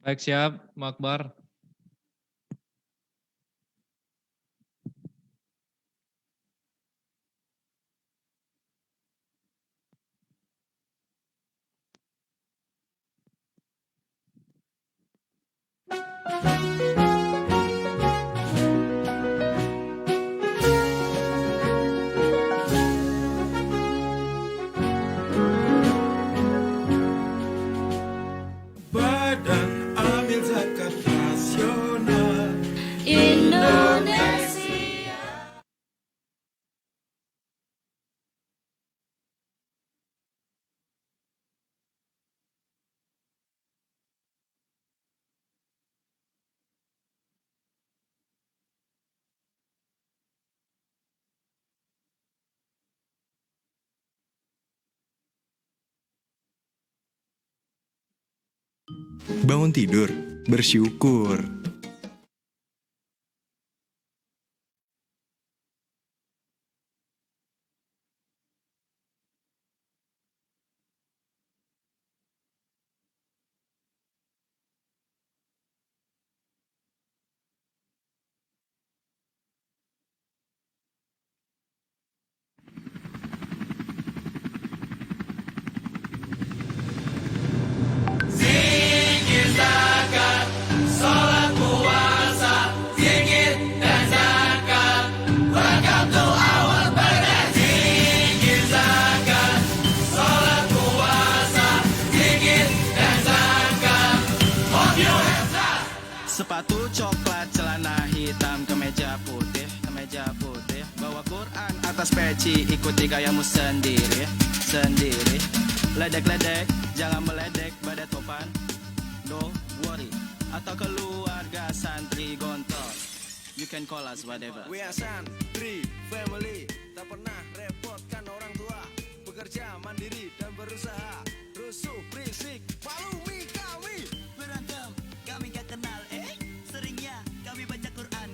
Baik, siap, Mak Akbar. Badan Amil Zakat Nasional Indonesia. Bangun tidur, bersyukur. Sepatu coklat, celana hitam, kemeja putih, bawa Quran atas peci, ikuti gayamu sendiri. Ledek-ledek, jangan meledek pada topan. Don't worry, atau keluarga santri gontor, you can call us whatever. We are santri family, tak pernah repotkan orang tua, bekerja mandiri dan berusaha. Rusuh, berisik, maklumi kami. Berantem, kami gak kenal, seringnya kami baca Quran,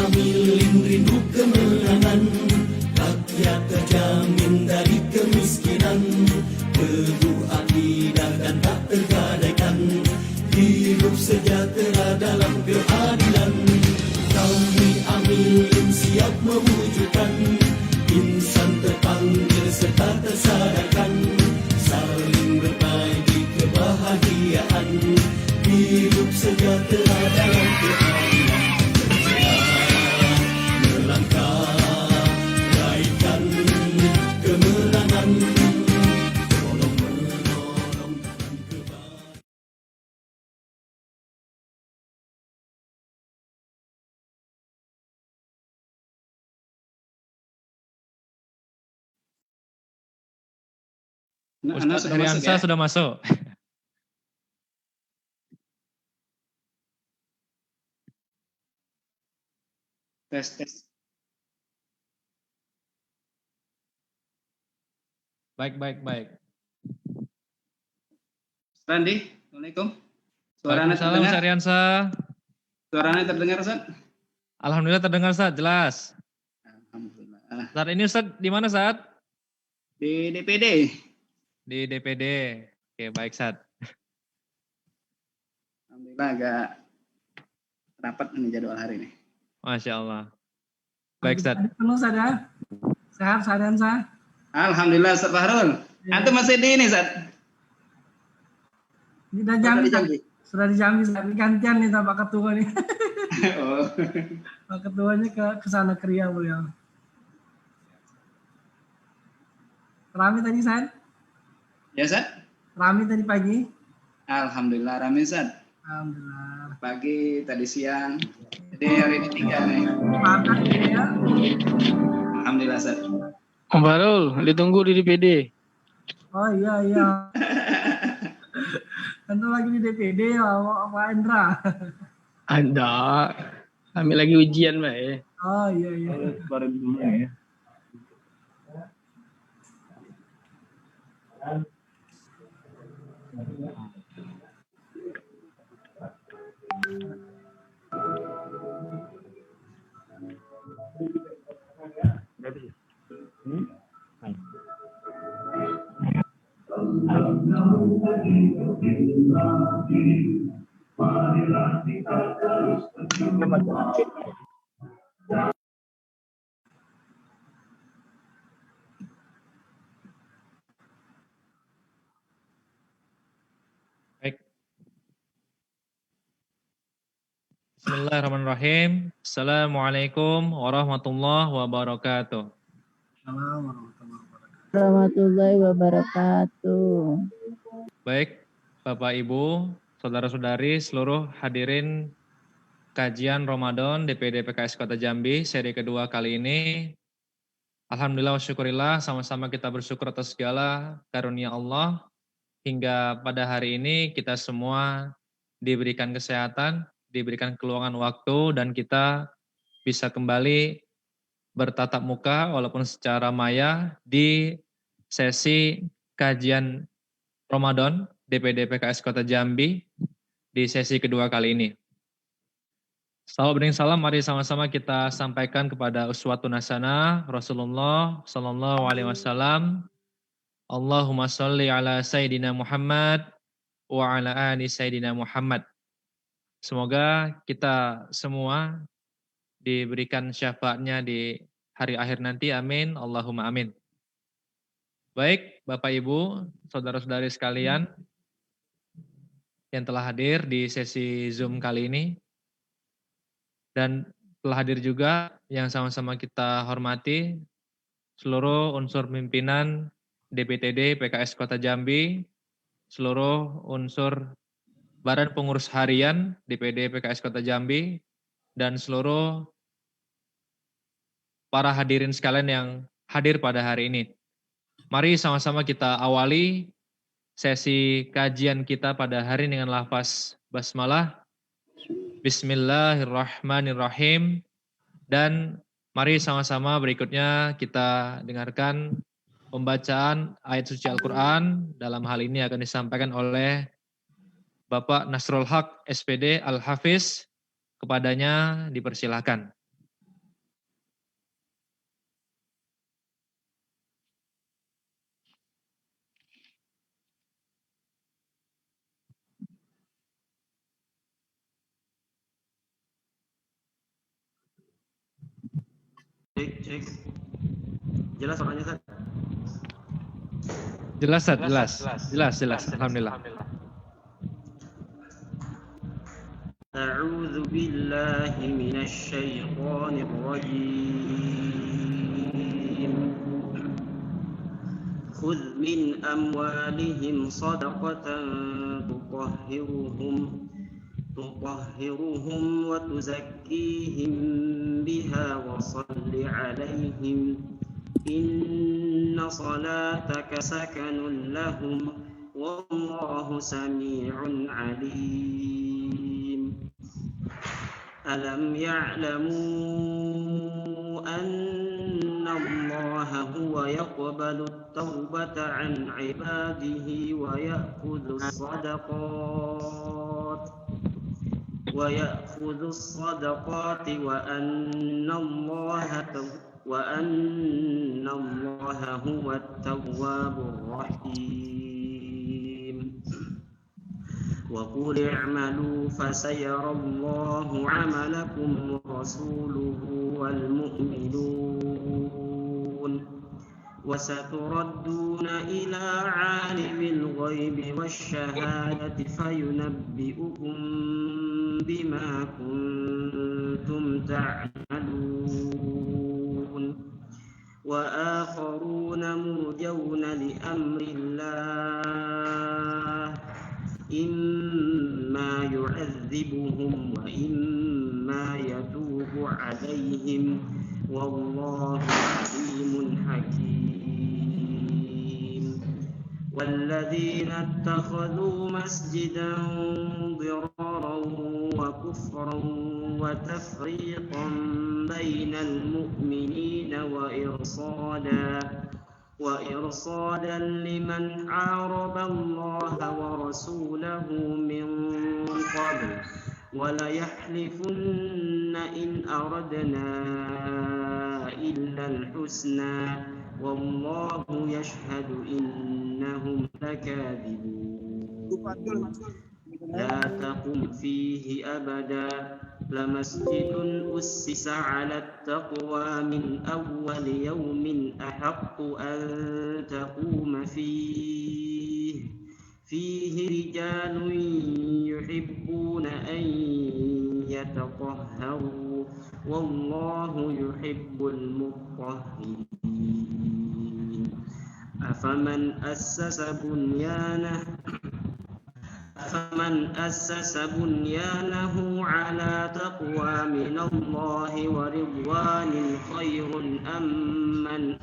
amilin rindu kemenangan, rakyat terjamin dari kemiskinan, teguh akidah dan tak tergadaikan, hidup sejahtera dalam keadilan. Kami amilin siap mewujudkan insan terpanggil serta tersadarkan, saling berbagi kebahagiaan, hidup sejahtera dalam keadilan. Melangkah raikan kemenangan, tolong menolong dan kebaikan. Anda Ustadz sudah masuk Heriansa ya? sudah masuk. Tes. Baik. Randi, Assalamualaikum. Suaranya Waalaikumsalam terdengar? Ustadz Heriansa. Suaranya terdengar, Ustaz? Alhamdulillah terdengar Ustadz, jelas. Alhamdulillah. Saat ini Ustadz di mana saat? Di DPD. Di DPD. Oke, baik Ustadz. Alhamdulillah agak rapat ini jadwal hari ini. Masya Allah. Baik Ustadz. Penuh saja. Sehat sadar saya. Alhamdulillah, Ustaz Fahrul. Ya. Antum masih di ini, Ustaz? Sudah Di Jambi. Jambi. Sudah di Jambi. Ini gantian nih Pak Ketua nih. Oh. Pak Ketuanya ke sana ke Riau beliau. Rame tadi San? Ya, Ustaz? Rame tadi pagi? Alhamdulillah rame, Ustaz. Alhamdulillah. Pagi, tadi siang. Jadi hari ini 3 nih. Makan ya. Alhamdulillah, Ustaz. Om Farul, ditunggu di DPD. Oh iya. Tentu lagi di DPD ya Pak Indra. Ada. Kami lagi ujian, Mbak ya. Oh iya. Baru dimulai ya. Baik. Bismillahirrahmanirrahim. Assalamualaikum warahmatullahi wabarakatuh. Assalamualaikum Warahmatullahi wabarakatuh. Baik, Bapak Ibu, saudara-saudari, seluruh hadirin kajian Ramadan DPD PKS Kota Jambi seri kedua kali ini. Alhamdulillah wa syukurillah, sama-sama kita bersyukur atas segala karunia Allah hingga pada hari ini kita semua diberikan kesehatan, diberikan keluangan waktu dan kita bisa kembali bertatap muka walaupun secara maya di sesi kajian Ramadan DPD PKS Kota Jambi di sesi kedua kali ini. Salawat bering salam, mari sama-sama kita sampaikan kepada uswatun hasanah Rasulullah sallallahu alaihi wasallam. Allahumma sholli ala Sayyidina Muhammad wa ala ali Sayyidina Muhammad. Semoga kita semua diberikan syafaatnya di hari akhir nanti. Amin. Allahumma amin. Baik, Bapak Ibu, saudara-saudari sekalian yang telah hadir di sesi Zoom kali ini. Dan telah hadir juga yang sama-sama kita hormati seluruh unsur pimpinan DPTD PKS Kota Jambi, seluruh unsur Badan Pengurus Harian DPD PKS Kota Jambi, dan seluruh para hadirin sekalian yang hadir pada hari ini. Mari sama-sama kita awali sesi kajian kita pada hari ini dengan lafaz basmalah. Bismillahirrahmanirrahim. Dan mari sama-sama berikutnya kita dengarkan pembacaan ayat suci Al-Quran. Dalam hal ini akan disampaikan oleh Bapak Nasrul Haq SPD Al-Hafiz. Kepadanya dipersilahkan. cek. Jelas suaranya, Ustaz? Jelas, Ustaz, jelas. Alhamdulillah. A'udzu billahi minasy syaithanir rajim. Khudh min amwalihim shadaqatan tutahhiruhum wa tuzakkihim biha wa shalli 'alaihim inna salataka sakanun lahum wallahu sami'un 'alim. Alam ya'lamu anna Allah huwa yaqbalu at-taubata 'an 'ibadihi wa ya'khudhu as-sadaqat wa anna Allah huwa at-tawwabur rahim. وقل اعملوا فسيرى الله عملكم ورسوله والمؤمنون وستردون إلى عالم الغيب والشهادة فينبئكم بما كنتم تعملون وآخرون مرجون لأمر الله إما يعذبهم وإما يتوب عليهم والله عليم حكيم. والذين اتخذوا مسجدا ضرارا وكفرا وتفريقا بين المؤمنين وإرصادا لمن حارب الله ورسوله من قبل وليحلفن إن أردنا إلا الحسنى والله يشهد إنهم لكاذبون. لا تقم فيه أبدا لمسجد أسس على التقوى من أول يوم أحق أن تقوم فيه رجال يحبون أن يتطهروا والله يحب المطهرين. أفمن أسس بنيانه على تقوى من الله ورضوان خير أم من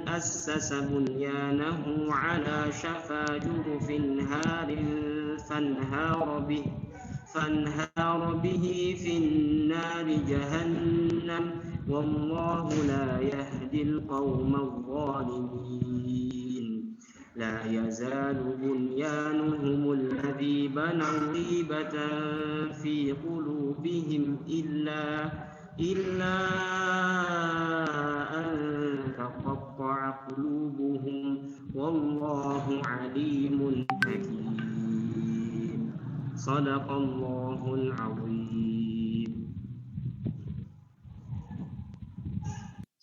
أسس بنيانه على شفا جرف هار فانهار به في النار جهنم والله لا يهدي القوم الظالمين. لا يزال بنيانهم الذي بنوا ريبة في قلوبهم إلا أن تقطع قلوبهم والله عليم حكيم. صدق الله العظيم.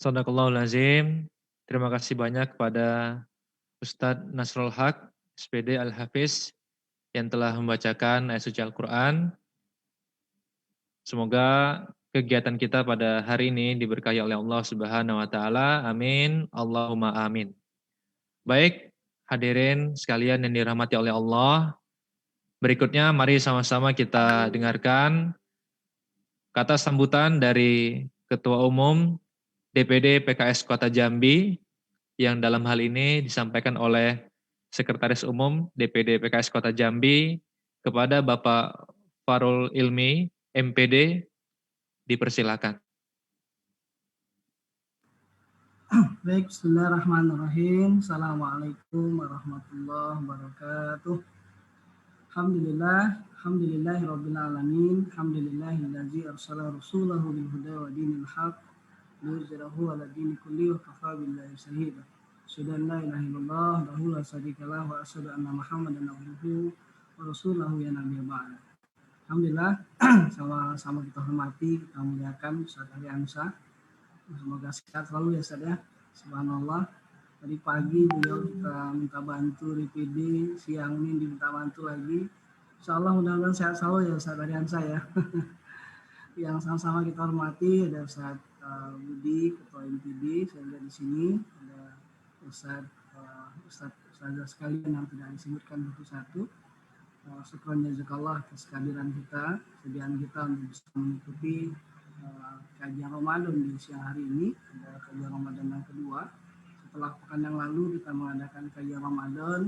Shadaqallahul azim. Terima kasih banyak kepada Ustadz Nasrul Haq, SPD Al-Hafiz, yang telah membacakan ayat suci Al-Quran. Semoga kegiatan kita pada hari ini diberkahi oleh Allah Subhanahu wa Ta'ala. Amin. Allahumma amin. Baik, hadirin sekalian yang dirahmati oleh Allah. Berikutnya, mari sama-sama kita dengarkan kata sambutan dari Ketua Umum DPD PKS Kota Jambi, yang dalam hal ini disampaikan oleh Sekretaris Umum DPD PKS Kota Jambi kepada Bapak Farul Ilmi, MPD, dipersilakan. Baik, bismillahirrahmanirrahim. Assalamualaikum warahmatullahi wabarakatuh. Alhamdulillahirabbil alamin. Alhamdulillahillazi arsala rasulahu bil huda wa dinil haq liyuzhirahu 'ala dini kulli wa kafaa billahi shahida. Asyhadu an la ilaha illallah wahdahu la syarika lahu wa asyhadu anna Muhammadan abduhu wa rasuluhu ya nabiyya ba'd. Alhamdulillah sama-sama kita hormati, kita muliakan Ustaz Ariansyah. Semoga sehat selalu ya Ustaz ya. Subhanallah. Tadi pagi beliau kita minta bantu RPD, siang ini diminta bantu lagi. Insya Allah mudah-mudahan sehat selalu ya Ustaz Ariansyah ya. Yang sama-sama kita hormati ada Ustaz Budi, Ketua MPD, saya lihat di sini ada Ustazah sekalian yang tidak disebutkan satu-satu. Syukran jazakallah atas kehadiran kita, kesediaan kita untuk bisa mengikuti kajian Ramadan di siang hari ini. Ada kajian Ramadan yang kedua. Setelah pekan yang lalu kita mengadakan kajian Ramadan,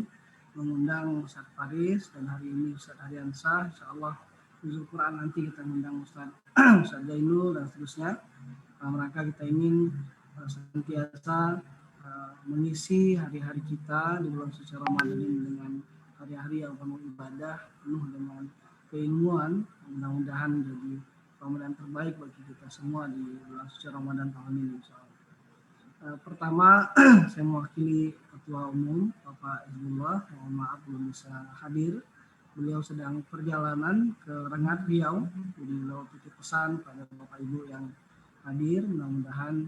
mengundang Ustaz Faris dan hari ini Ustaz Ariansyah. Insyaallah Nuzul Quran nanti kita mengundang Ustaz Jainul dan seterusnya. Dalam rangka kita ingin senantiasa mengisi hari-hari kita di bulan suci Ramadan ini dengan hari-hari yang penuh ibadah, penuh dengan keilmuan. Mudah-mudahan menjadi Ramadan terbaik bagi kita semua di bulan suci Ramadan tahun ini. Pertama, saya mewakili Ketua Umum Bapak Hizbullah, mohon maaf belum bisa hadir. Beliau sedang perjalanan ke Rengat Riau, jadi beliau titip pesan pada Bapak Ibu yang hadir, mudah-mudahan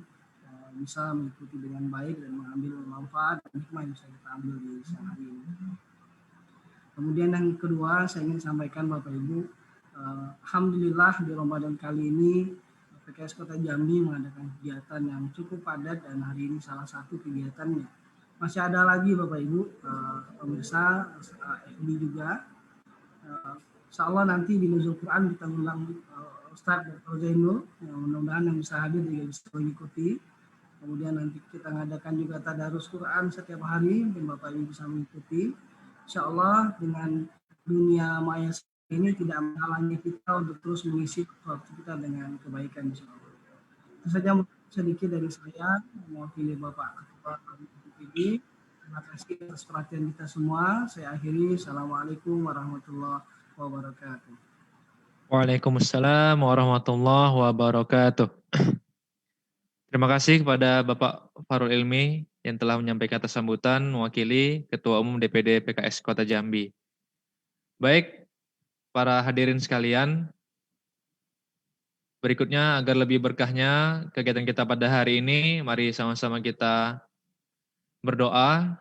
bisa mengikuti dengan baik dan mengambil manfaat dan hikmah yang bisa kita ambil di siang hari ini. Kemudian yang kedua, saya ingin sampaikan Bapak Ibu, alhamdulillah di Ramadan kali ini PKS Kota Jambi mengadakan kegiatan yang cukup padat dan hari ini salah satu kegiatannya. Masih ada lagi Bapak Ibu, pemirsa FB juga. Insya Allah nanti di Nuzul Quran kita undang Ustaz Dr. Zainul, yang mudah-mudahan yang bisa hadir juga bisa mengikuti. Kemudian nanti kita mengadakan juga tadarus Quran setiap hari, dan Bapak Ibu bisa mengikuti. Insya Allah dengan dunia maya ini tidak menghalangi kita untuk terus mengisi waktu kita dengan kebaikan. Insya Allah. Itu saja sedikit dari saya, mewakili Bapak Ketua MPD. Terima kasih atas perhatian kita semua. Saya akhiri. Assalamualaikum warahmatullahi wabarakatuh. Waalaikumsalam warahmatullahi wabarakatuh. Terima kasih kepada Bapak Farul Ilmi yang telah menyampaikan atas sambutan mewakili Ketua Umum DPD PKS Kota Jambi. Baik, para hadirin sekalian, berikutnya agar lebih berkahnya kegiatan kita pada hari ini, mari sama-sama kita berdoa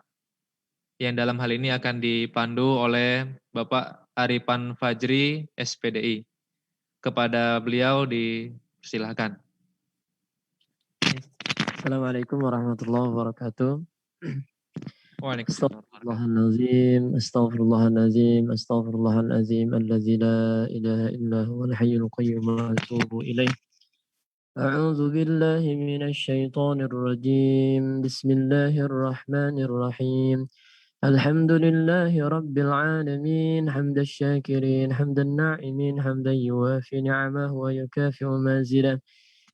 yang dalam hal ini akan dipandu oleh Bapak Arifan Fajri, SPDI. Kepada beliau dipersilahkan. Assalamualaikum warahmatullahi wabarakatuh. Waalaikumsalam. Astaghfirullahalazim, astaghfirullahalazim, allazi la ilaha illa huwal hayyul qayyum wa atubu ilaih. A'udzu billahi minasy syaithanir rajim. Bismillahirrahmanirrahim. Alhamdulillahi rabbil alamin, hamdasy syakirin, hamdan na'imin, hamdan yuwafi ni'amahu wa yukafi'u mazidah.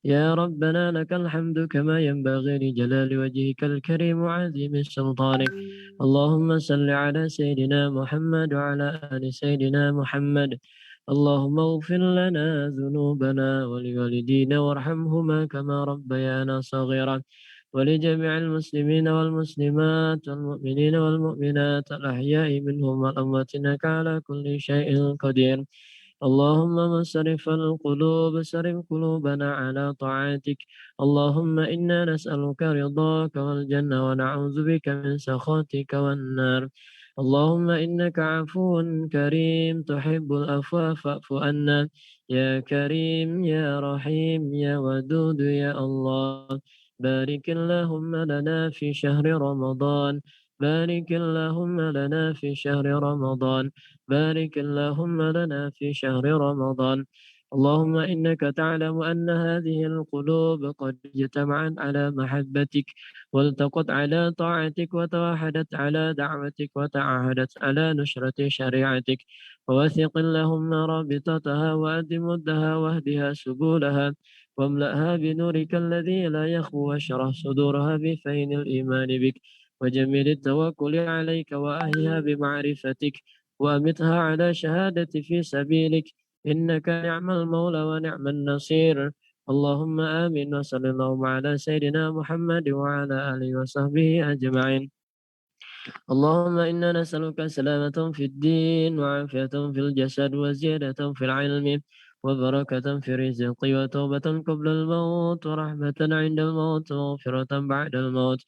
يا ربنا لك الحمد كما ينبغي لجلال وجهك الكريم وعظيم سلطانك. اللهم صل على سيدنا محمد وعلى آل سيدنا محمد. اللهم اغفر لنا ذنوبنا ولوالدينا وارحمهما كما ربيانا صغيرا ولجميع المسلمين والمسلمات والمؤمنين والمؤمنات الأحياء منهم والأموات إنك على كل شيء قدير. اللهم مصرف القلوب صرف قلوبنا على طاعتك. اللهم إنا نسألك رضاك والجنة ونعوذ بك من سخطك والنار. اللهم إنك عفو كريم تحب العفو فاعف عنا. يا كريم يا رحيم يا ودود يا الله. بارك اللهم لنا في شهر رمضان. بارك اللهم لنا في شهر رمضان. بارك اللهم لنا في شهر رمضان. اللهم إنك تعلم أن هذه القلوب قد اجتمعت على محبتك والتقت على طاعتك وتوحدت على دعوتك وتعاهدت على نشرة شريعتك. ووثق اللهم رابطتها وأدم مدها واهدها سبولها واملأها بنورك الذي لا يخفو واشرح صدورها بفين الإيمان بك وجميل التوكل عليك وأهلها بمعرفتك وأمتها على شهادة في سبيلك. إنك نعم المولى ونعم النصير. اللهم آمين وصلى الله على سيدنا محمد وعلى آله وصحبه أجمعين. اللهم إنا نسألك سلامة في الدين وعافية في الجسد وزيادة في العلم وبركة في الرزق وتوبة قبل الموت ورحمة عند الموت ومغفرة بعد الموت.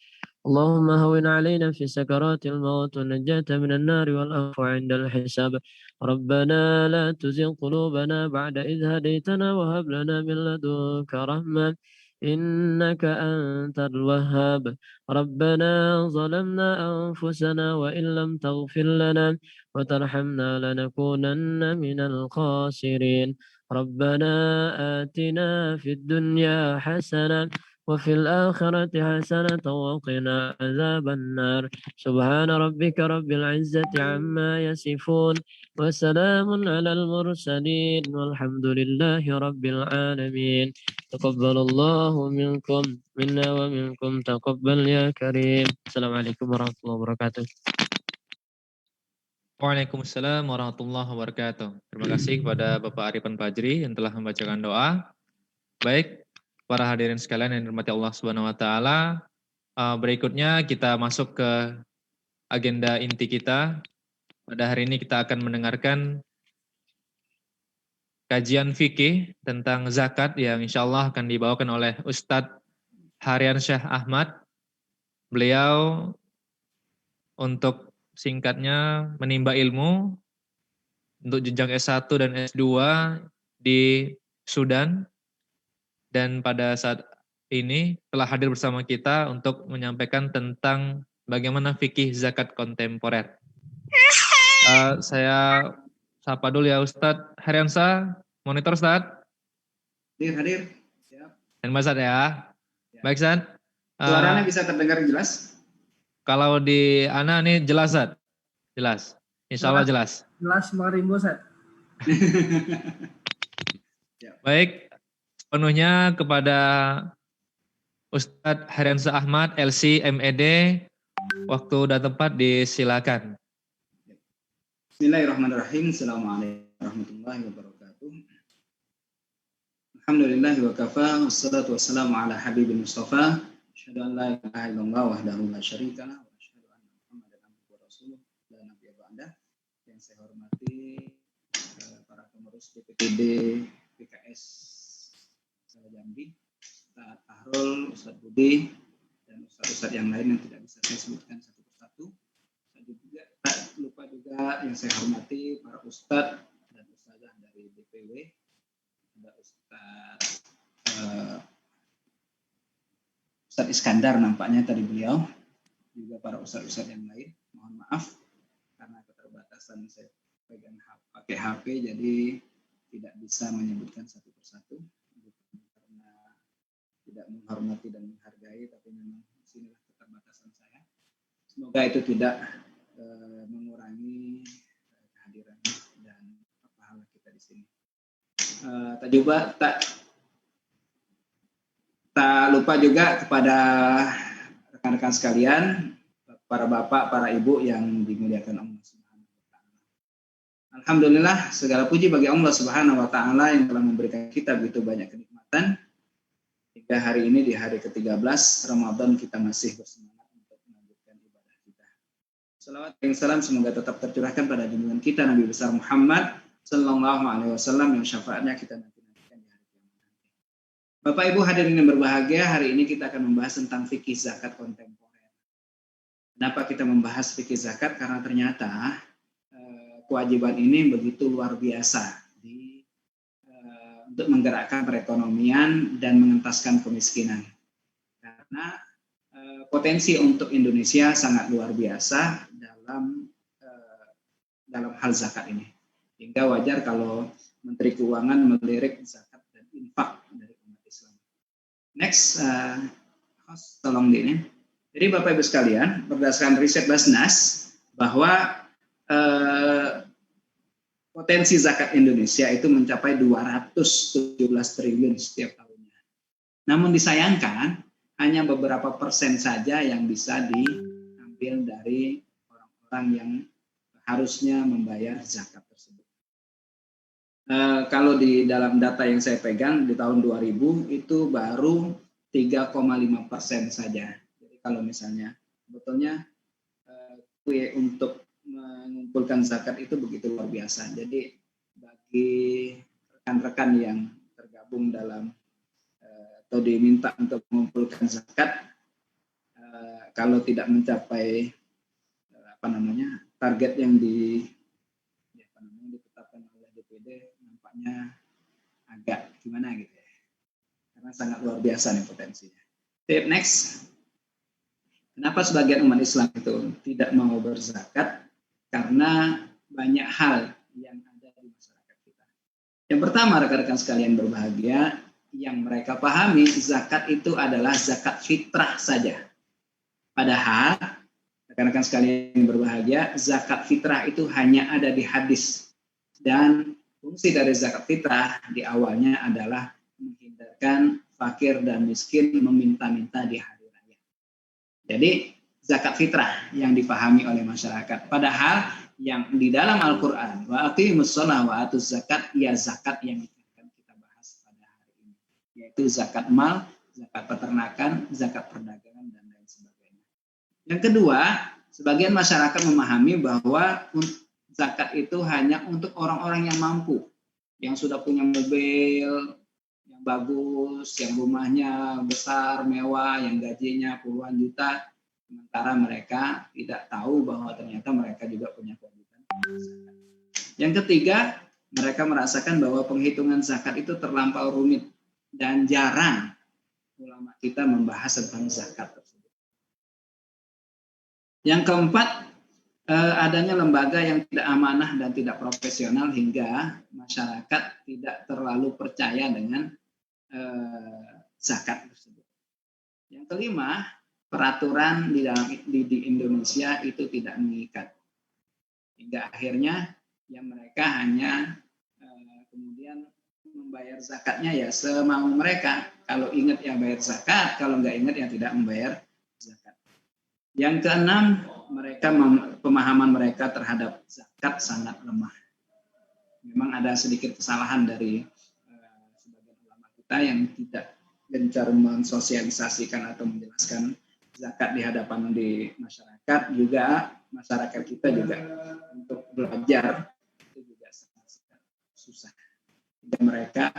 اللهم هون علينا في سكرات الموت والنجاة من النار والعفو عند الحساب. ربنا لا تزغ قلوبنا بعد إذ هديتنا وهب لنا من لدنك رحمة إنك أنت الوهاب. ربنا ظلمنا أنفسنا وإن لم تغفر لنا وترحمنا لنكونن من الخاسرين. ربنا آتنا في الدنيا حسنة وفي الآخرة حسنة وقنا عذاب النار. سبحان ربك رب العزة عما يصفون وسلام على المرسلين والحمد لله رب العالمين. تقبل الله منكم منا ومنكم تقبل يا كريم. السلام عليكم ورحمة الله وبركاته. Waalaikumsalam warahmatullahi wabarakatuh. Terima kasih kepada Bapak Arifan Fajri yang telah membacakan doa. Baik, para hadirin sekalian yang dirahmati Allah Subhanahu wa taala, berikutnya kita masuk ke agenda inti kita. Pada hari ini kita akan mendengarkan kajian fikih tentang zakat yang insya Allah akan dibawakan oleh Ustadz Haryansyah Ahmad. Beliau untuk singkatnya menimba ilmu untuk jenjang S1 dan S2 di Sudan, dan pada saat ini telah hadir bersama kita untuk menyampaikan tentang bagaimana fikih zakat kontemporer. Saya sapa dulu ya Ustadz Haryansyah, monitor Ustadz. Hadir. Siap. Dan Mas Ustadz ya. Baik Ustadz. Suaranya bisa terdengar jelas? Kalau di Ana nih jelas Ustadz. Jelas. Insya Allah jelas. Jelas Marimbo, Ustadz. Baik, sepenuhnya kepada Ustadz Haryansyah Ahmad, LC, MED, waktu udah tepat disilakan. Bismillahirrahmanirrahim. Assalamualaikum warahmatullahi wabarakatuh. Alhamdulillah wa kafa, wassalatu wassalamu ala habibin mustafa, asyhadu an la ilaha illallah wahdahu la syarika lah, wa asyhadu anna Muhammadan abduhu wa rasuluh, la nabiyya ba'dah. Yang saya hormati para pengurus DPD PKS Jambi, Ustadz Ahrul, Ustadz Budi, dan Ustadz-Ustadz yang lain yang tidak bisa saya sebutkan satu persatu. Tak lupa juga yang saya hormati para Ustadz dan Ustadzah dari DPW, ada Ustadz Iskandar nampaknya tadi beliau, juga para Ustadz-Ustadz yang lain. Mohon maaf karena keterbatasan saya pegang pakai HP, jadi tidak bisa menyebutkan satu persatu. Karena tidak menghormati dan menghargai, tapi memang disinilah keterbatasan saya. Semoga itu tidak mengurangi kehadiran dan pahala kita di sini. Tak lupa juga kepada rekan-rekan sekalian, para bapak, para ibu yang dimuliakan Allah Subhanahu wa taala. Alhamdulillah, segala puji bagi Allah Subhanahu wa taala yang telah memberikan kita begitu banyak kenikmatan. Hingga hari ini di hari ke-13 Ramadan kita masih bersemangat untuk melanjutkan ibadah kita. Salawat dan salam semoga tetap tercurahkan pada junjungan kita Nabi besar Muhammad sallallahu alaihi wasallam yang syafaatnya kita nanti-nantikan di hari kiamat nanti. Bapak Ibu hadirin yang berbahagia, hari ini kita akan membahas tentang fikih zakat kontemporer. Kenapa kita membahas fikih zakat? Karena ternyata kewajiban ini begitu luar biasa untuk menggerakkan perekonomian dan mengentaskan kemiskinan. Karena potensi untuk Indonesia sangat luar biasa dalam hal zakat ini. Hingga wajar kalau Menteri Keuangan melirik zakat dan infak dari umat Islam. Next, host tolong di ini. Jadi Bapak Ibu sekalian, berdasarkan riset Basnas bahwa potensi zakat Indonesia itu mencapai 217 triliun setiap tahunnya. Namun disayangkan hanya beberapa persen saja yang bisa diambil dari orang-orang yang harusnya membayar zakat tersebut. Kalau di dalam data yang saya pegang di tahun 2000 itu baru 3,5% saja. Jadi kalau misalnya sebetulnya untuk mengumpulkan zakat itu begitu luar biasa. Jadi bagi rekan-rekan yang tergabung dalam atau diminta untuk mengumpulkan zakat, kalau tidak mencapai target yang ditetapkan oleh DPD, nampaknya agak gimana gitu ya, karena sangat luar biasa nih potensinya. Tip next. Kenapa sebagian umat Islam itu tidak mau berzakat? Karena banyak hal yang ada di masyarakat kita. Yang pertama, rekan-rekan sekalian berbahagia, yang mereka pahami zakat itu adalah zakat fitrah saja. Padahal, rekan-rekan sekalian yang berbahagia, zakat fitrah itu hanya ada di hadis. Dan fungsi dari zakat fitrah di awalnya adalah menghindarkan fakir dan miskin meminta-minta di hari raya. Jadi zakat fitrah yang dipahami oleh masyarakat. Padahal yang di dalam Al-Quran, wa aqimus shalah wa atuz zakat, ya zakat yang akan kita bahas pada hari ini, yaitu zakat mal, zakat peternakan, zakat perdagangan, dan lain sebagainya. Yang kedua, sebagian masyarakat memahami bahwa zakat itu hanya untuk orang-orang yang mampu, yang sudah punya mobil yang bagus, yang rumahnya besar, mewah, yang gajinya puluhan juta, sementara mereka tidak tahu bahwa ternyata mereka juga punya kewajiban zakat. Yang ketiga, mereka merasakan bahwa penghitungan zakat itu terlampau rumit dan jarang ulama kita membahas tentang zakat tersebut. Yang keempat, adanya lembaga yang tidak amanah dan tidak profesional hingga masyarakat tidak terlalu percaya dengan zakat tersebut. Yang kelima, peraturan di Indonesia itu tidak mengikat, hingga akhirnya yang mereka hanya kemudian membayar zakatnya ya semau mereka. Kalau ingat ya bayar zakat, kalau nggak ingat ya tidak membayar zakat. Yang keenam, mereka pemahaman mereka terhadap zakat sangat lemah. Memang ada sedikit kesalahan dari sebagian ulama kita yang tidak gencar mensosialisasikan atau menjelaskan zakat di hadapan di masyarakat. Juga masyarakat kita juga untuk belajar itu juga sangat susah. Dan mereka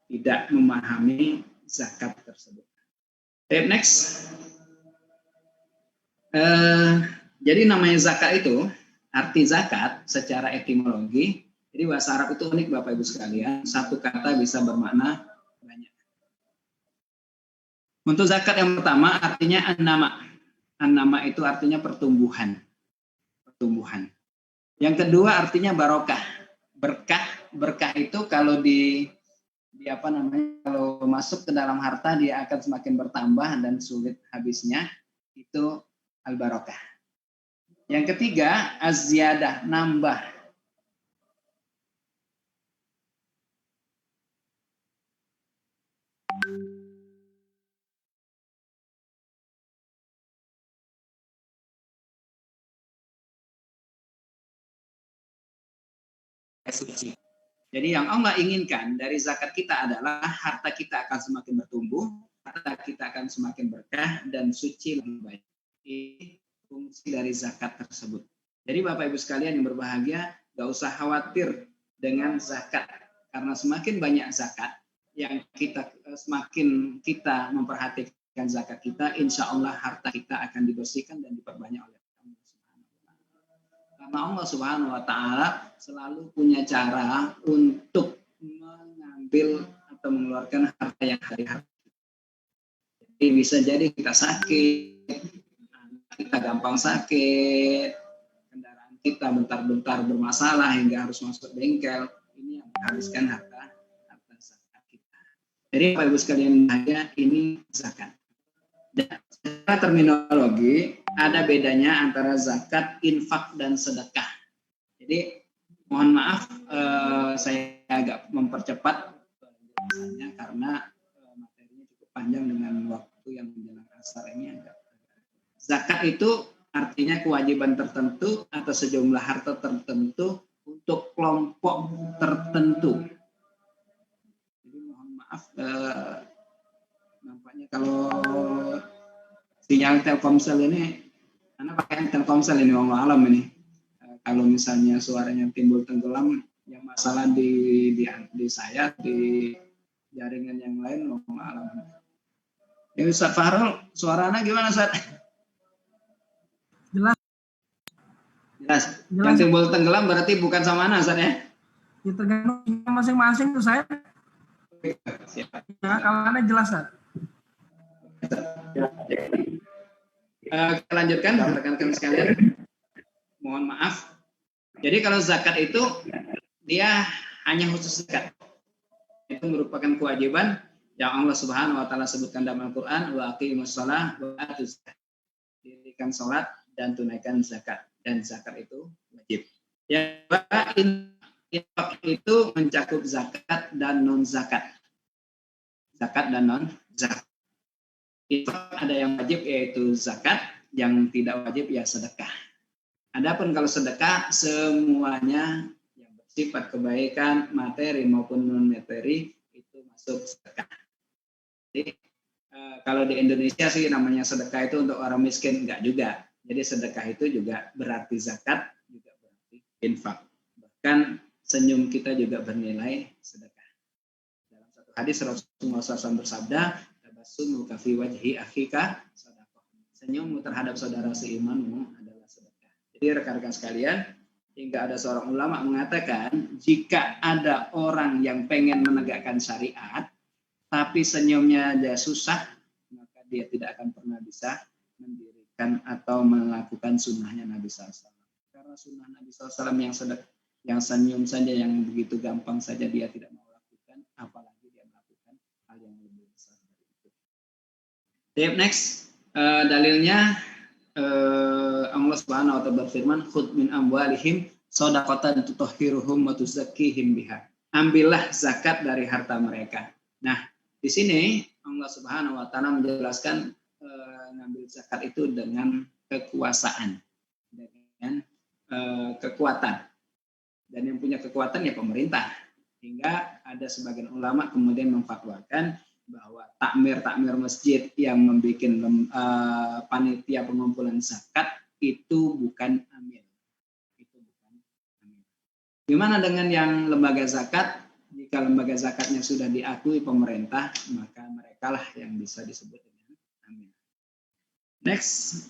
tidak memahami zakat tersebut. Next. Jadi namanya zakat itu, arti zakat secara etimologi, jadi bahasa Arab itu unik Bapak Ibu sekalian, satu kata bisa bermakna banyak. Untuk zakat yang pertama artinya an-nama. An-nama itu artinya pertumbuhan. Yang kedua artinya barokah. Berkah itu kalau kalau masuk ke dalam harta dia akan semakin bertambah dan sulit habisnya, itu al-barokah. Yang ketiga, az-ziyadah, nambah. Suci. Jadi yang Allah inginkan dari zakat kita adalah harta kita akan semakin bertumbuh, harta kita akan semakin berkah dan suci lebih baik. Ini fungsi dari zakat tersebut. Jadi Bapak Ibu sekalian yang berbahagia, gak usah khawatir dengan zakat, karena semakin banyak zakat yang semakin kita memperhatikan zakat kita, insya Allah harta kita akan dibersihkan dan diperbanyak oleh Allah Subhanahu wa Ta'ala. Karena Allah Subhanahu wa Ta'ala selalu punya cara untuk mengambil atau mengeluarkan harta yang hari-hari. Jadi bisa jadi kita sakit, kita gampang sakit, kendaraan kita bentar-bentar bermasalah hingga harus masuk bengkel, ini yang menghabiskan harta zakat kita. Jadi Bapak Ibu sekalian ini zakat. Dan secara terminologi ada bedanya antara zakat, infak, dan sedekah. Jadi mohon maaf saya agak mempercepat penjelasannya karena materinya cukup panjang dengan waktu yang menjelang asar ini agak. Zakat itu artinya kewajiban tertentu atau sejumlah harta tertentu untuk kelompok tertentu. Jadi mohon maaf, nampaknya kalau sinyal Telkomsel ini, karena pakai pakai Telkomsel ini, wallahu alam ini. Kalau misalnya suaranya timbul tenggelam, yang masalah di saya, di jaringan yang lain, wallahu alam. Ya Ustaz Fahrul, suaranya gimana Ustaz? Jelas. Jelas. Yang timbul tenggelam berarti bukan sama mana Ustaz ya? Ya tergantung masing-masing tuh saya. Siap. Ya, kalau Anda jelas Ustaz. Kita lanjutkan rekan-rekan sekalian. Mohon maaf. Jadi kalau zakat itu dia hanya khusus zakat. Itu merupakan kewajiban yang Allah Subhanahu wa taala sebutkan dalam Al-Qur'an, wa aqimus shalah wa atuz zakat. Dirikan salat dan tunaikan zakat, dan zakat itu wajib. Yang infak itu mencakup zakat dan non zakat. Zakat dan non zakat. Infak ada yang wajib yaitu zakat, yang tidak wajib ya sedekah. Adapun kalau sedekah semuanya yang bersifat kebaikan materi maupun non materi itu masuk sedekah. Jadi kalau di Indonesia sih namanya sedekah itu untuk orang miskin, enggak juga. Jadi sedekah itu juga berarti zakat, juga berarti infak. Bahkan senyum kita juga bernilai sedekah. Dalam satu hadis Rasulullah SAW bersabda, tabassum fi wajhi akhika sedekah. Senyummu terhadap saudara seimanmu adalah sedekah. Jadi rekan-rekan sekalian, hingga ada seorang ulama mengatakan, jika ada orang yang pengen menegakkan syariat, tapi senyumnya dia susah, maka dia tidak akan pernah bisa mendirikan atau melakukan sunnahnya Nabi SAW. Karena sunnah Nabi SAW yang senyum saja, yang begitu gampang saja dia tidak mau lakukan, apalagi dia melakukan hal yang lebih besar dari itu. Next, dalilnya Allah Subhanahu wa taala berfirman, khudh min amwalihim shadaqatan tutahhiruhum wa tuzakkihim biha. Ambillah zakat dari harta mereka. Nah, di sini Allah Subhanahu wa taala menjelaskan ngambil zakat itu dengan kekuasaan, dengan kekuatan. Dan yang punya kekuatan ya pemerintah. Hingga ada sebagian ulama kemudian memfatwakan bahwa takmir masjid yang membuat panitia pengumpulan zakat itu bukan amil. Itu bukan amil. Gimana dengan yang lembaga zakat? Jika lembaga zakatnya sudah diakui pemerintah, maka merekalah yang bisa disebut dengan amil. Next,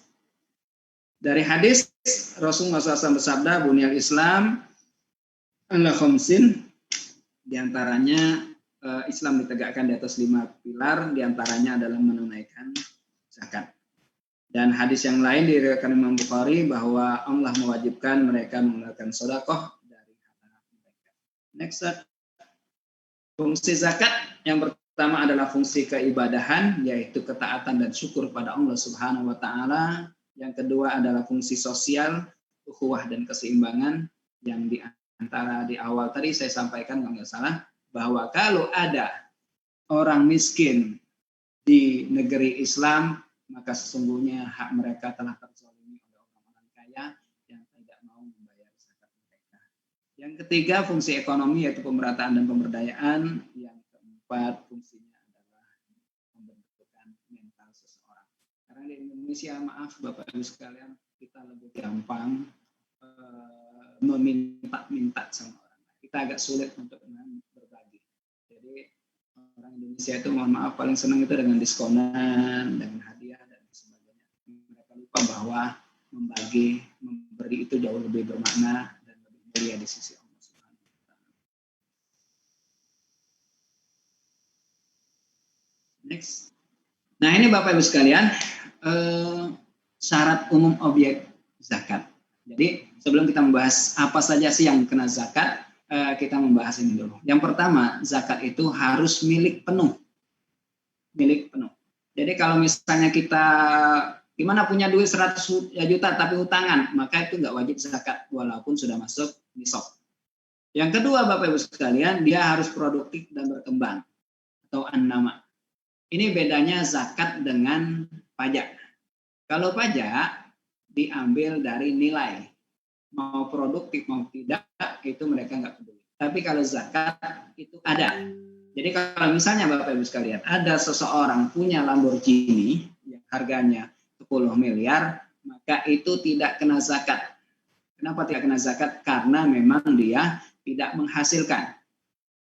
dari hadis Rasulullah SAW bersabda, bunyal Islam ala khamsin, diantaranya Islam ditegakkan di atas 5 pilar, diantaranya adalah menunaikan zakat. Dan hadis yang lain diriwayatkan Imam Bukhari bahwa Allah mewajibkan mereka mengeluarkan sedekah dari harta mereka. Next, fungsi zakat yang pertama adalah fungsi keibadahan, yaitu ketaatan dan syukur pada Allah Subhanahu wa taala. Yang kedua adalah fungsi sosial, ukhuwah dan keseimbangan, yang di antara di awal tadi saya sampaikan kalau nggak salah, bahwa kalau ada orang miskin di negeri Islam, maka sesungguhnya hak mereka telah terzalimi oleh orang-orang kaya yang tidak mau membayar zakat mereka. Yang ketiga, fungsi ekonomi, yaitu pemerataan dan pemberdayaan. Yang keempat, fungsinya adalah pembentukan mental seseorang. Karena di Indonesia, maaf Bapak Ibu sekalian, kita lebih gampang meminta sama orang. Kita agak sulit untuk berbagi. Jadi orang Indonesia itu mohon maaf paling senang itu dengan diskonan, dengan hadiah dan sebagainya. Mereka lupa bahwa memberi itu jauh lebih bermakna dan lebih mulia di sisi Allah Subhanahu wa taala. Next. Nah, ini Bapak Ibu sekalian, syarat umum objek zakat. Jadi sebelum kita membahas apa saja sih yang kena zakat, kita membahas ini dulu. Yang pertama, zakat itu harus milik penuh. Milik penuh. Jadi kalau misalnya kita gimana punya duit 100 juta tapi utangan, maka itu nggak wajib zakat walaupun sudah masuk nisab. Yang kedua, Bapak Ibu sekalian, dia harus produktif dan berkembang atau an-nama. Ini bedanya zakat dengan pajak. Kalau pajak diambil dari nilai, mau produktif mau tidak, itu mereka nggak peduli. Tapi kalau zakat itu ada. Jadi kalau misalnya Bapak Ibu sekalian, ada seseorang punya Lamborghini yang harganya 10 miliar, maka itu tidak kena zakat. Kenapa tidak kena zakat? Karena memang dia tidak menghasilkan.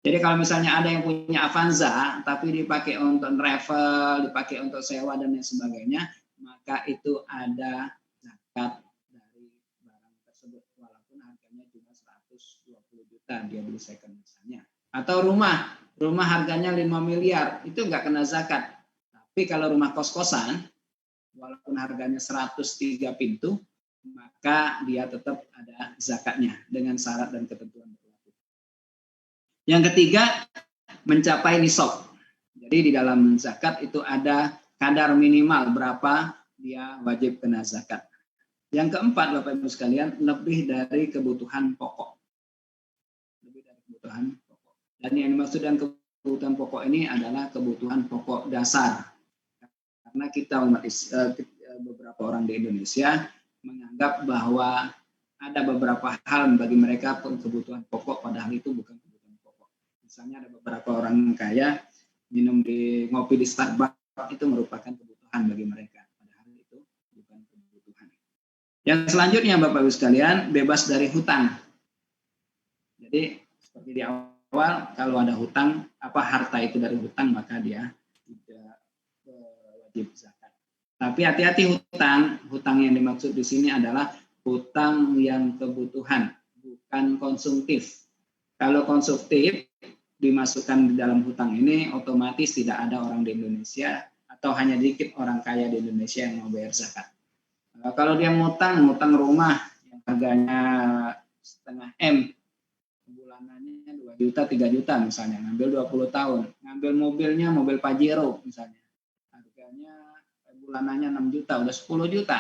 Jadi kalau misalnya ada yang punya Avanza, tapi dipakai untuk travel, dipakai untuk sewa dan lain sebagainya, maka itu ada zakat dari barang tersebut, walaupun harganya cuma 120 juta dia beli second misalnya. Atau rumah harganya 5 miliar, itu nggak kena zakat. Tapi kalau rumah kos-kosan, walaupun harganya 103 pintu, maka dia tetap ada zakatnya dengan syarat dan ketentuan berlaku. Yang ketiga, mencapai nisab. Jadi di dalam zakat itu ada kadar minimal berapa dia wajib kena zakat. Yang keempat, Bapak Ibu sekalian, lebih dari kebutuhan pokok. Lebih dari kebutuhan pokok. Dan yang dimaksud dengan kebutuhan pokok ini adalah kebutuhan pokok dasar. Karena kita beberapa orang di Indonesia menganggap bahwa ada beberapa hal bagi mereka kebutuhan pokok, padahal itu bukan kebutuhan pokok. Misalnya ada beberapa orang kaya ngopi di Starbucks itu merupakan kebutuhan bagi mereka, padahal itu bukan kebutuhan. Yang selanjutnya Bapak Ibu sekalian, bebas dari hutang. Jadi seperti di awal, kalau ada hutang, harta itu dari hutang, maka dia tidak wajib zakat. Tapi hati-hati hutang yang dimaksud di sini adalah hutang yang kebutuhan, bukan konsumtif. Kalau konsumtif dimasukkan di dalam hutang ini, otomatis tidak ada orang di Indonesia atau hanya dikit orang kaya di Indonesia yang mau bayar zakat. Kalau dia ngutang rumah yang harganya setengah M, bulanannya 2 juta, 3 juta misalnya, ngambil 20 tahun, ngambil mobilnya, mobil Pajero misalnya, harganya bulanannya 6 juta, udah 10 juta.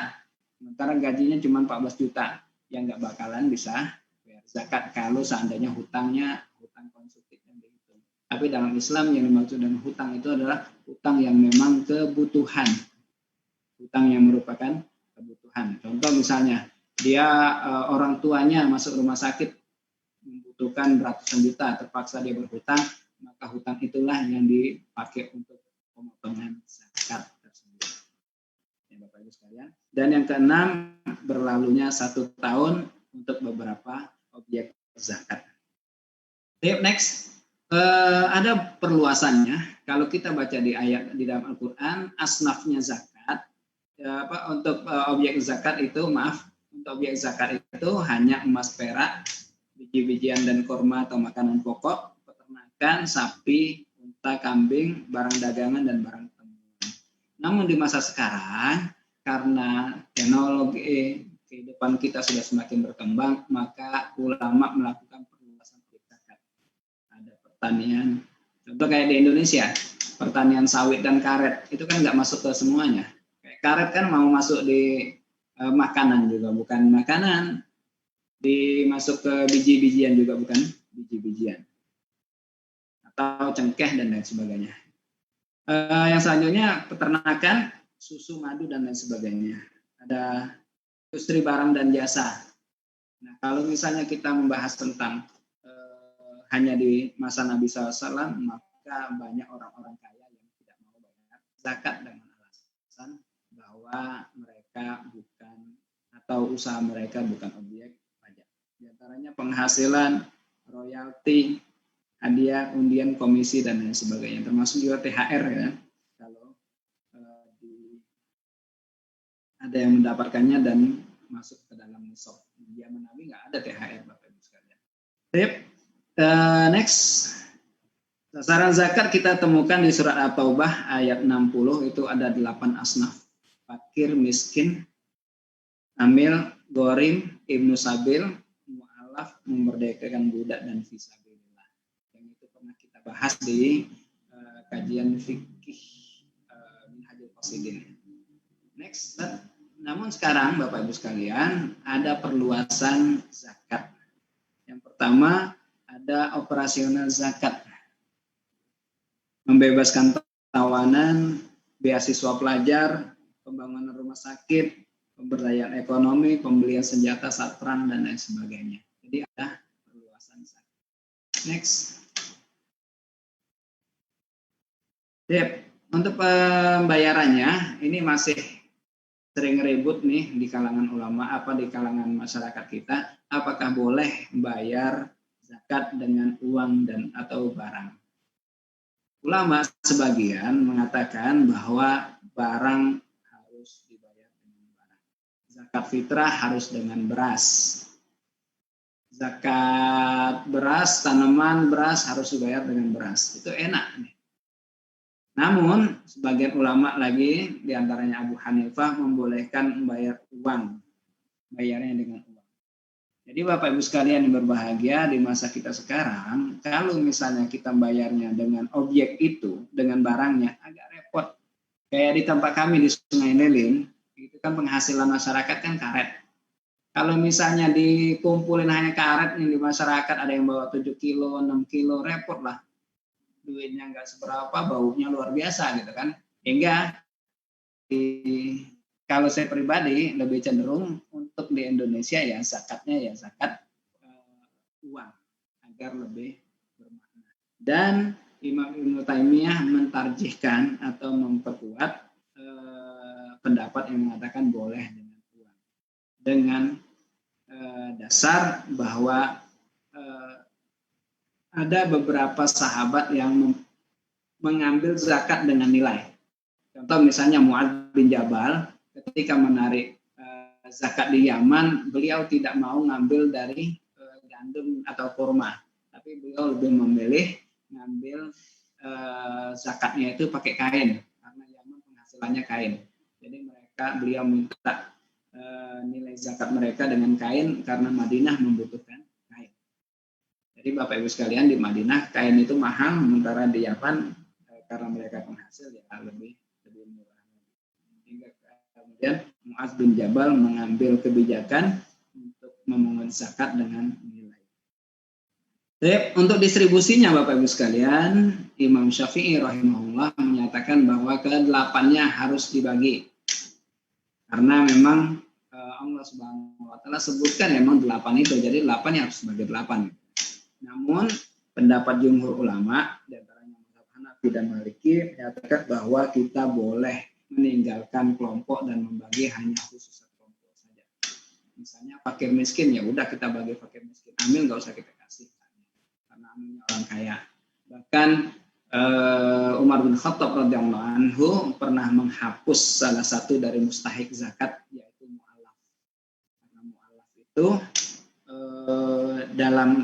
Sementara gajinya cuma 14 juta. Yang nggak bakalan bisa bayar zakat kalau seandainya hutangnya hutang konsumtif yang dihitung. Tapi dalam Islam yang dimaksud dengan hutang itu adalah hutang yang memang kebutuhan. Hutang yang merupakan kebutuhan. Contoh misalnya, dia orang tuanya masuk rumah sakit membutuhkan ratusan juta, terpaksa dia berhutang, maka hutang itulah yang dipakai untuk pemotongan zakat. Bapak Ibu sekalian. Dan yang keenam, berlalunya 1 tahun untuk beberapa objek zakat. Next, ada perluasannya. Kalau kita baca di ayat di dalam Al-Quran, asnafnya zakat, untuk objek zakat itu, untuk objek zakat itu hanya emas, perak, biji-bijian dan kurma atau makanan pokok, peternakan, sapi, unta, kambing, barang dagangan dan barang. Namun di masa sekarang, karena teknologi kehidupan kita sudah semakin berkembang, maka ulama melakukan perluasan zakat. Ada pertanian, contoh kayak di Indonesia, pertanian sawit dan karet, itu kan nggak masuk ke semuanya. Kayak karet kan mau masuk di makanan juga, bukan makanan, dimasuk ke biji-bijian juga, bukan biji-bijian. Atau cengkeh dan lain sebagainya. Yang selanjutnya peternakan, susu, madu dan lain sebagainya. Ada industri barang dan jasa. Nah, kalau misalnya kita membahas tentang hanya di masa Nabi SAW, maka banyak orang-orang kaya yang tidak mau bayar zakat dengan alasan bahwa mereka bukan atau usaha mereka bukan objek pajak. Di antaranya penghasilan, royalti, hadiah, undian, komisi dan lain sebagainya, termasuk juga THR ya. Kalau ada yang mendapatkannya dan masuk ke dalam nisab. Di zaman Nabi nggak ada THR, Bapak Ibu sekalian. Next, sasaran zakat kita temukan di surat At-Taubah ayat 60, itu ada 8 asnaf. Fakir, miskin, amil, gorim, ibnu sabil, mu'alaf, memerdekakan budak dan fisabilillah. Kita bahas di kajian fikih Minhajul Qasidin. Next, namun sekarang Bapak Ibu sekalian ada perluasan zakat. Yang pertama ada operasional zakat, membebaskan tawanan, beasiswa pelajar, pembangunan rumah sakit, pemberdayaan ekonomi, pembelian senjata saat perang dan lain sebagainya. Jadi ada perluasan zakat. Next. Untuk pembayarannya ini masih sering ribut nih di kalangan ulama, di kalangan masyarakat kita, apakah boleh membayar zakat dengan uang dan atau barang. Ulama sebagian mengatakan bahwa barang harus dibayar dengan barang. Zakat fitrah harus dengan beras. Zakat beras, tanaman beras harus dibayar dengan beras. Itu enak nih. Namun, sebagian ulama lagi, diantaranya Abu Hanifah, membolehkan membayar uang. Bayarnya dengan uang. Jadi Bapak Ibu sekalian yang berbahagia, di masa kita sekarang, kalau misalnya kita bayarnya dengan objek itu, dengan barangnya, agak repot. Kayak di tempat kami di Sungai Lilin, itu kan penghasilan masyarakat kan karet. Kalau misalnya dikumpulin hanya karet nih di masyarakat, ada yang bawa 7 kilo, 6 kilo, repot lah. Duitnya nggak seberapa, baunya luar biasa gitu kan. Hingga kalau saya pribadi lebih cenderung untuk di Indonesia ya zakatnya ya zakat uang agar lebih bermakna. Dan Imam Ibnu Taimiyah mentarjihkan atau memperkuat pendapat yang mengatakan boleh dengan uang dengan dasar bahwa ada beberapa sahabat yang mengambil zakat dengan nilai. Contoh misalnya Mu'adz bin Jabal ketika menarik zakat di Yaman, beliau tidak mau ngambil dari gandum atau kurma, tapi beliau lebih memilih ngambil zakatnya itu pakai kain karena Yaman penghasilannya kain. Jadi beliau minta nilai zakat mereka dengan kain karena Madinah membutuhkan kain. Jadi Bapak Ibu sekalian di Madinah kain itu mahal, sementara di Yaman karena mereka penghasil ya lebih murah. Hingga kemudian Mu'adz bin Jabal mengambil kebijakan untuk memungut zakat dengan nilai. Untuk distribusinya Bapak Ibu sekalian, Imam Syafi'i rahimahullah menyatakan bahwa ke-8-nya harus dibagi. Karena memang Allah Subhanahu wa taala sebutkan memang 8 itu, jadi 8 harus sebagai 8. Namun pendapat jumhur ulama di antaranya mazhab Hanafi dan Maliki menyatakan bahwa kita boleh meninggalkan kelompok dan membagi hanya khusus satu kelompok saja. Misalnya fakir miskin ya udah kita bagi fakir miskin, amil nggak usah kita kasih karena amilnya orang kaya. Bahkan Umar bin Khattab radhiyallahu anhu pernah menghapus salah satu dari mustahik zakat yaitu mu'allaf. Karena mu'allaf itu dalam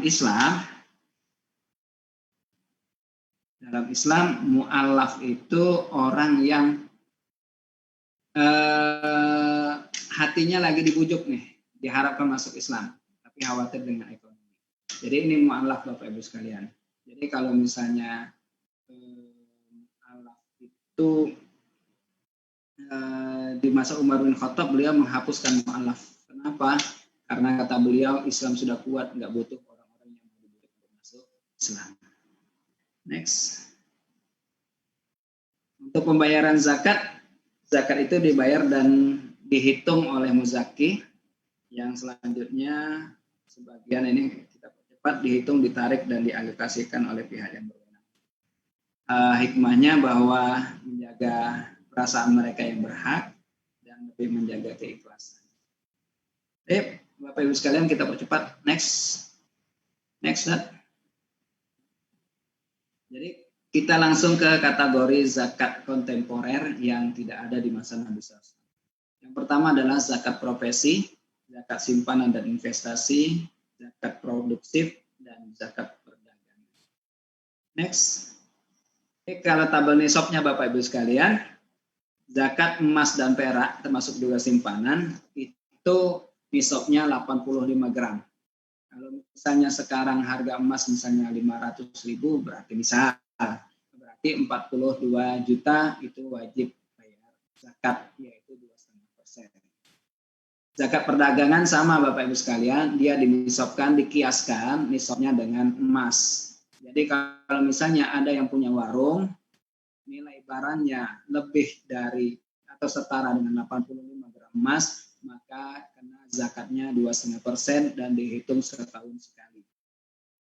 Islam mu'allaf itu orang yang hatinya lagi dibujuk nih, diharapkan masuk Islam, tapi khawatir dengan ekonomi. Jadi ini mu'allaf Bapak Ibu sekalian. Jadi kalau misalnya mu'allaf itu di masa Umar bin Khattab beliau menghapuskan mu'allaf. Kenapa? Karena kata beliau Islam sudah kuat, nggak butuh orang-orang yang dibujuk untuk masuk Islam. Next. Untuk pembayaran zakat itu dibayar dan dihitung oleh muzaki. Yang selanjutnya sebagian ini kita cepat dihitung, ditarik dan dialokasikan oleh pihak yang berwenang. Hikmahnya bahwa menjaga perasaan mereka yang berhak dan lebih menjaga keikhlasan. Bapak Ibu sekalian kita percepat. Next. Jadi kita langsung ke kategori zakat kontemporer yang tidak ada di masa Nabi SAW. Yang pertama adalah zakat profesi, zakat simpanan dan investasi, zakat produktif, dan zakat perdagangan. Next. Kalau tabel nisabnya Bapak Ibu sekalian, zakat emas dan perak termasuk juga simpanan itu nisabnya 85 gram. Kalau misalnya sekarang harga emas misalnya 500.000 berarti 42 juta itu wajib bayar zakat yaitu 2,5%. Zakat perdagangan sama Bapak Ibu sekalian, dia dinisabkan, dikiaskan nisabnya dengan emas. Jadi kalau misalnya ada yang punya warung, nilai barangnya lebih dari atau setara dengan 85 gram emas, maka kena zakatnya 2,5% dan dihitung setahun sekali.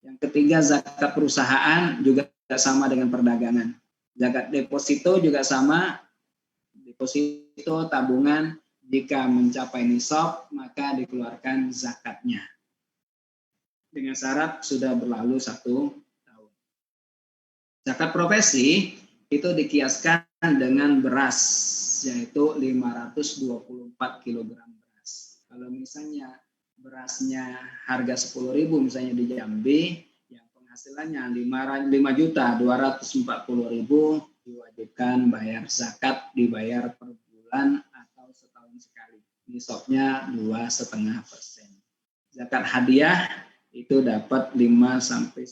Yang ketiga zakat perusahaan juga sama dengan perdagangan. Zakat deposito juga sama, deposito tabungan Jika mencapai nisab, maka dikeluarkan zakatnya. Dengan syarat sudah berlalu 1 tahun. Zakat profesi itu dikiaskan dengan beras, yaitu 524 kg beras. Kalau misalnya berasnya harga 10.000 misalnya di Jambi, yang penghasilannya 5.240.000, diwajibkan bayar zakat, dibayar per bulan atau setahun sekali. Nisabnya 2,5%. Zakat hadiah itu dapat 5 sampai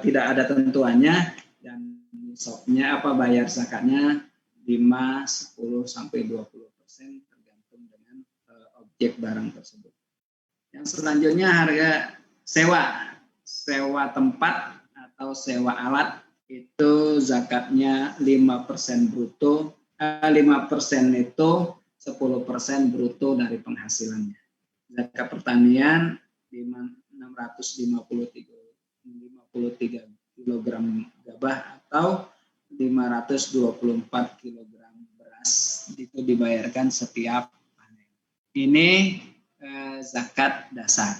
tidak ada tentuannya, dan nisabnya bayar zakatnya 5, 10 sampai 20% tergantung dengan objek barang tersebut. Yang selanjutnya harga sewa tempat atau sewa alat, itu zakatnya 5% bruto, 5% neto, 10% bruto dari penghasilannya. Zakat pertanian 653 kg gabah atau 524 kg beras itu dibayarkan setiap panen. Ini zakat dasar.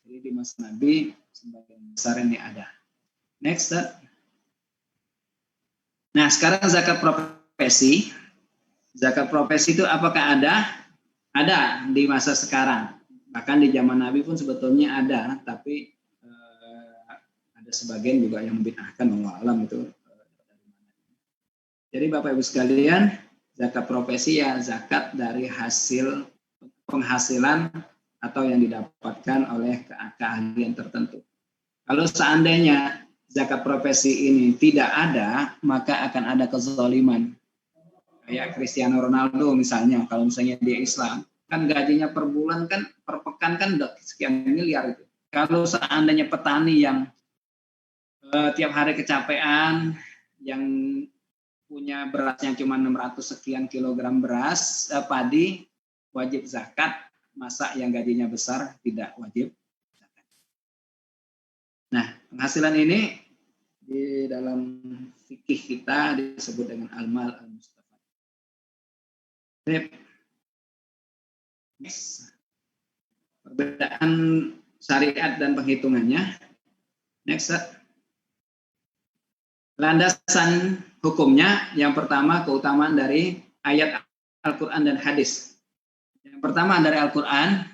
Jadi di masa Nabi sebagian besar ini ada. Next. Nah, sekarang zakat profesi. Zakat profesi itu apakah ada? Ada di masa sekarang. Bahkan di zaman Nabi pun sebetulnya ada, tapi ada sebagian juga yang membid'ahkan, wallahu alam itu. Jadi Bapak Ibu sekalian, zakat profesi ya zakat dari hasil penghasilan atau yang didapatkan oleh keahlian tertentu. Kalau seandainya zakat profesi ini tidak ada, maka akan ada kezaliman. Kayak Cristiano Ronaldo misalnya, kalau misalnya dia Islam, kan gajinya per bulan kan, per pekan kan udah sekian miliar itu. Kalau seandainya petani yang tiap hari kecapean, yang punya berasnya cuma 600 sekian kilogram beras, padi, wajib zakat. Masa yang gajinya besar tidak wajib zakat. Nah, penghasilan ini di dalam fikih kita disebut dengan al-mal al-mustafa. Perbedaan syariat dan penghitungannya. Next. Landasan hukumnya, yang pertama keutamaan dari ayat Al-Quran dan hadis. Yang pertama dari Al-Quran,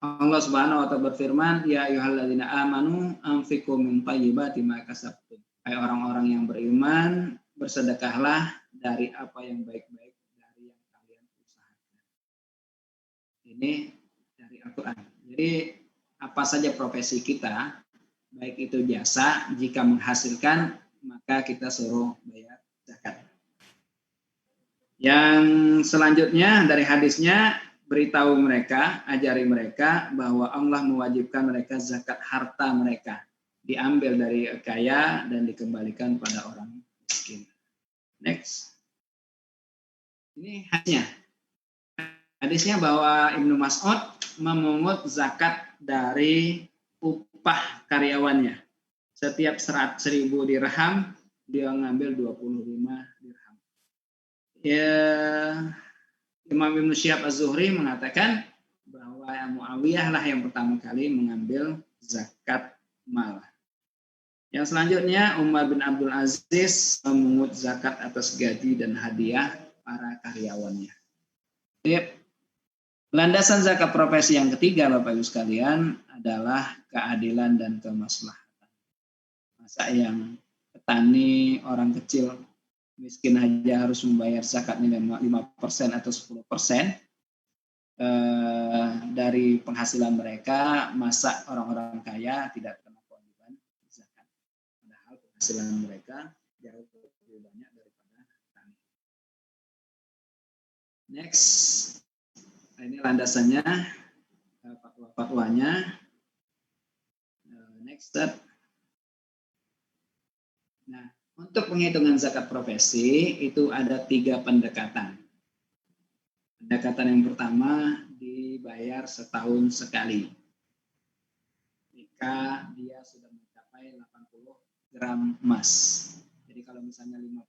Allah Subhanahu wa ta'ala berfirman, ya ayyuhalladzina amanu anfiqu min thayyibati ma kasabtum. Hai orang-orang yang beriman, bersedekahlah dari apa yang baik-baik dari yang kalian usahakan. Ini dari Al-Quran. Jadi apa saja profesi kita, baik itu jasa, jika menghasilkan maka kita suruh bayar zakat. Yang selanjutnya dari hadisnya, beritahu mereka, ajari mereka bahwa Allah mewajibkan mereka zakat harta mereka, diambil dari kaya dan dikembalikan pada orang miskin. Next. Ini hadisnya. Hadisnya bahwa Ibnu Mas'ud memungut zakat dari upah karyawannya. Setiap 100.000 dirham, dia ngambil 25 dirham. Ya, Imam Ibnu Syihab Az-Zuhri mengatakan bahwa Muawiyah lah yang pertama kali mengambil zakat mal. Yang selanjutnya Umar bin Abdul Aziz memungut zakat atas gaji dan hadiah para karyawannya. Jadi, landasan zakat profesi yang ketiga Bapak Ibu sekalian adalah keadilan dan kemaslahatan. Masa yang petani, orang kecil, miskin aja harus membayar zakatnya 5% atau 10% dari penghasilan mereka, masa orang-orang kaya tidak kena kewajiban zakat. Padahal penghasilan mereka jauh lebih banyak daripada petani. Next. Ini landasannya, fatwanya. Next step. Nah, untuk penghitungan zakat profesi itu ada 3 pendekatan. Pendekatan yang pertama dibayar setahun sekali. Jika dia sudah mencapai 80 gram emas. Jadi kalau misalnya 5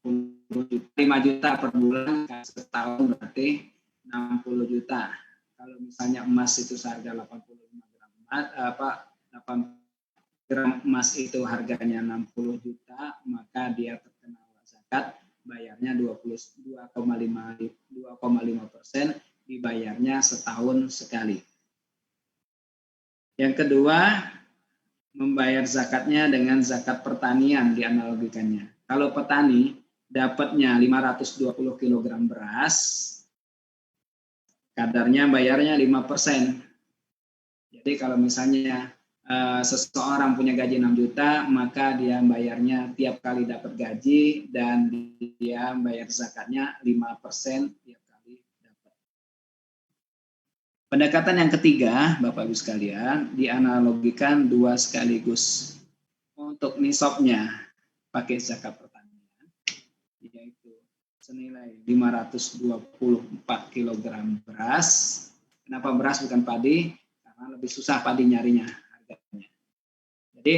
juta per bulan, setahun berarti 60 juta. Kalau misalnya emas itu seharga 85 gram emas, 8 gram emas itu harganya 60 juta, maka dia terkena zakat, bayarnya 2,5%, dibayarnya setahun sekali. Yang kedua, membayar zakatnya dengan zakat pertanian dianalogikannya. Kalau petani dapatnya 520 kg beras, kadarnya bayarnya 5%. Jadi kalau misalnya seseorang punya gaji 6 juta, maka dia bayarnya tiap kali dapat gaji dan dia bayar zakatnya 5% tiap kali dapat. Pendekatan yang ketiga, Bapak Ibu sekalian, dianalogikan dua sekaligus. Untuk nisabnya pakai zakat pertanian, yaitu senilai 524 kg beras. Kenapa beras bukan padi? Karena lebih susah padi nyarinya harganya. Jadi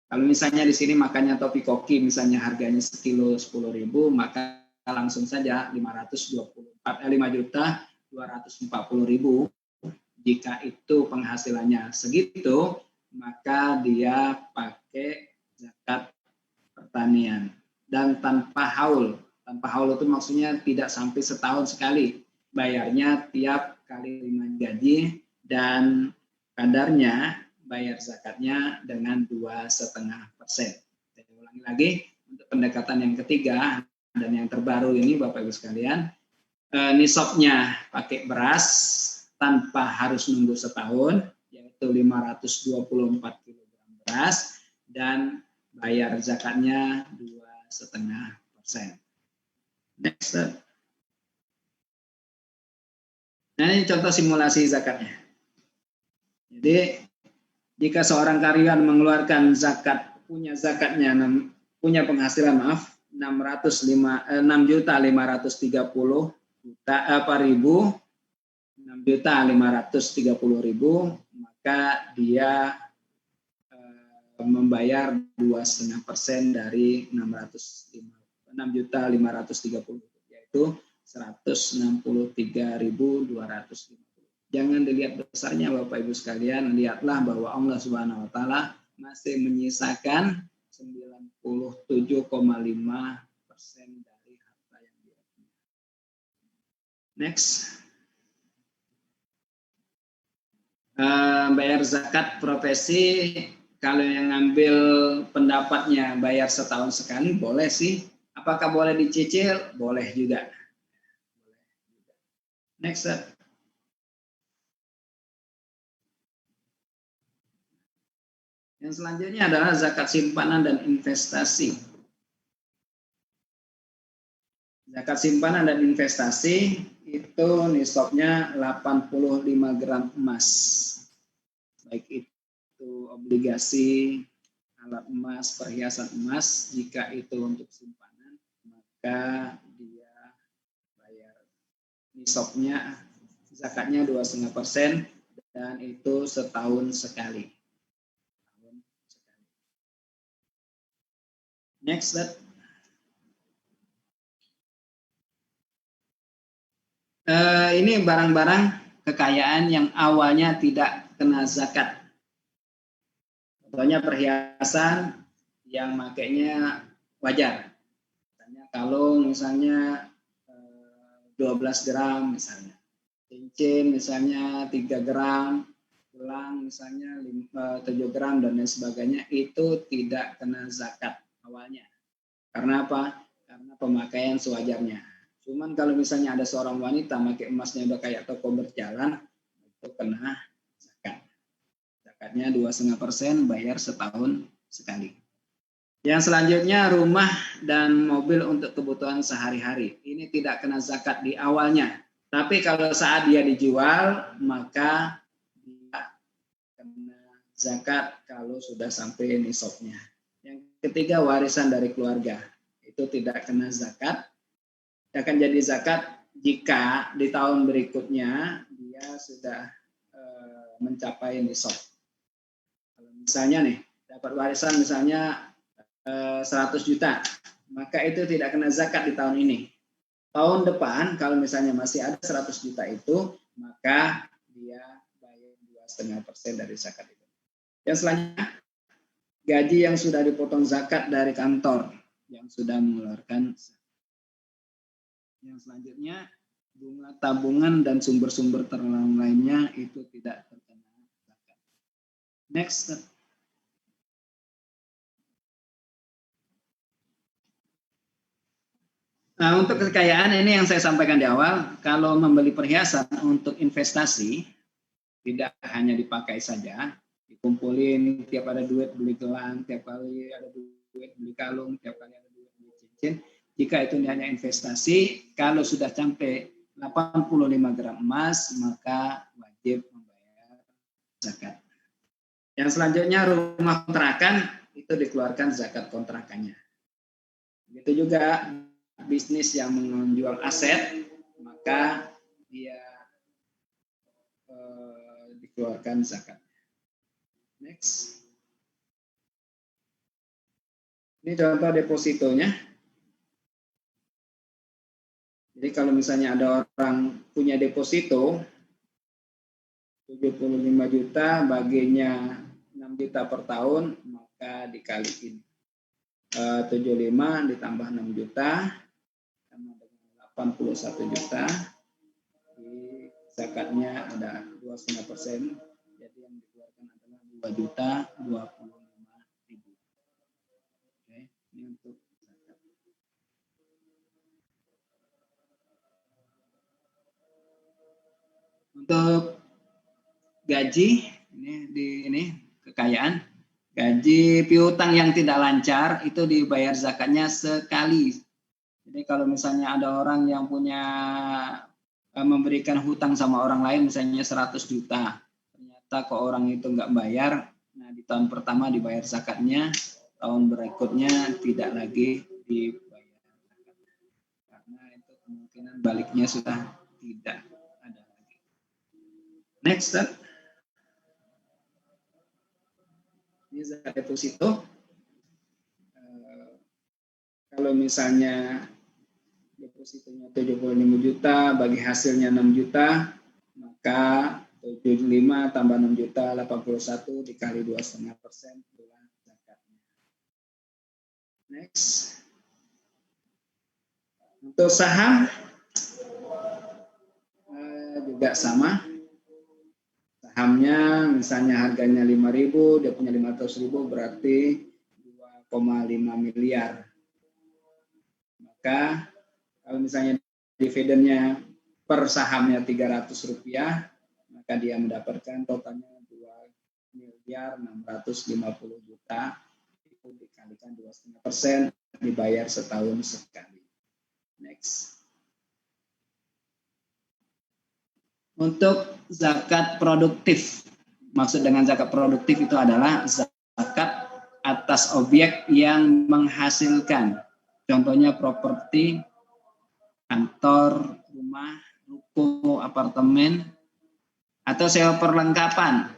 kalau misalnya di sini makannya topi koki, misalnya harganya sekilo 10.000, maka langsung saja 5.240.000. Jika itu penghasilannya segitu, maka dia pakai zakat pertanian dan tanpa haul. Tanpa haul itu maksudnya tidak sampai setahun sekali, bayarnya tiap kali terima gaji dan kadarnya bayar zakatnya dengan 2,5%. Saya ulangi lagi untuk pendekatan yang ketiga dan yang terbaru ini, Bapak Ibu sekalian, nisabnya pakai beras tanpa harus nunggu setahun, yaitu 524 kg beras dan bayar zakatnya 2,5%. Next. Nah, ini contoh simulasi zakatnya. Jadi jika seorang karyawan mengeluarkan zakat, punya penghasilan 6.530.000, maka dia membayar 2,5% dari 6.530.000, yaitu 163.250. Jangan dilihat besarnya Bapak Ibu sekalian, lihatlah bahwa Allah Subhanahu wa taala masih menyisakan 97,5% dari harta yang dia punya. Next. Bayar zakat profesi, kalau yang ngambil pendapatnya bayar setahun sekali, boleh sih. Apakah boleh dicicil? Boleh juga. Next. Yang selanjutnya adalah zakat simpanan dan investasi. Zakat simpanan dan investasi itu nisabnya 85 gram emas. Baik itu obligasi, alat emas, perhiasan emas. Jika itu untuk simpanan, maka dia bayar nisabnya, zakatnya 2,5% dan itu setahun sekali. Next. Ini barang-barang kekayaan yang awalnya tidak kena zakat. Contohnya perhiasan yang makainya wajar. Misalnya kalung misalnya 12 gram misalnya. Cincin misalnya 3 gram. Gelang misalnya 7 gram dan lain sebagainya, itu tidak kena zakat awalnya. Karena apa? Karena pemakaian sewajarnya. Cuman kalau misalnya ada seorang wanita pakai emasnya udah kayak toko berjalan, itu kena zakat. Zakatnya 2,5%, bayar setahun sekali. Yang selanjutnya rumah dan mobil untuk kebutuhan sehari-hari. Ini tidak kena zakat di awalnya. Tapi kalau saat dia dijual, maka dia kena zakat kalau sudah sampai nisabnya. Yang ketiga, warisan dari keluarga. Itu tidak kena zakat. Akan jadi zakat jika di tahun berikutnya dia sudah mencapai nisab. Misalnya nih, dapat warisan misalnya 100 juta, maka itu tidak kena zakat di tahun ini. Tahun depan kalau misalnya masih ada 100 juta itu, maka dia bayar 2,5% dari zakat itu. Yang selanjutnya, gaji yang sudah dipotong zakat dari kantor yang sudah mengeluarkan zakat. Yang selanjutnya, bunga tabungan dan sumber-sumber terlarang lainnya itu tidak terkena zakat. Next. Nah, untuk kekayaan ini yang saya sampaikan di awal, kalau membeli perhiasan untuk investasi, tidak hanya dipakai saja, dikumpulin, tiap ada duit beli gelang, tiap kali ada duit beli kalung, tiap kali ada duit beli cincin. Jika itu hanya investasi, kalau sudah sampai 85 gram emas, maka wajib membayar zakat. Yang selanjutnya rumah kontrakan, itu dikeluarkan zakat kontrakannya. Begitu juga bisnis yang menjual aset, maka dia dikeluarkan zakat. Next. Ini contoh depositonya. Jadi kalau misalnya ada orang punya deposito 75 juta, baginya 6 juta per tahun, maka dikaliin 75 ditambah 6 juta sama dengan 81 juta. Di zakatnya ada 2,5%, jadi yang dikeluarkan adalah 2 juta 25.000. Oke, ini untuk zakat. Untuk gaji, ini kekayaan. Gaji piutang yang tidak lancar itu dibayar zakatnya sekali. Jadi kalau misalnya ada orang yang punya memberikan hutang sama orang lain, misalnya 100 juta, ternyata kok orang itu nggak bayar, nah di tahun pertama dibayar zakatnya, tahun berikutnya tidak lagi dibayar zakat. Karena itu kemungkinan baliknya sudah tidak ada lagi. Next step. Ini zakat deposito. Kalau misalnya depositonya 75 juta, bagi hasilnya 6 juta, maka 75 tambah 6 juta, 81 dikali 2,5% itulah zakatnya. Next. Untuk saham juga sama. Sahamnya misalnya harganya 5.000, dia punya 500.000, berarti 2,5 miliar. Maka kalau misalnya dividennya per sahamnya 300 rupiah, maka dia mendapatkan totalnya 2.650.000 juta. Itu dikalikan 2,5%, dibayar setahun sekali. Next. Untuk zakat produktif, maksud dengan zakat produktif itu adalah zakat atas objek yang menghasilkan. Contohnya properti, kantor, rumah, ruko, apartemen, atau sewa perlengkapan,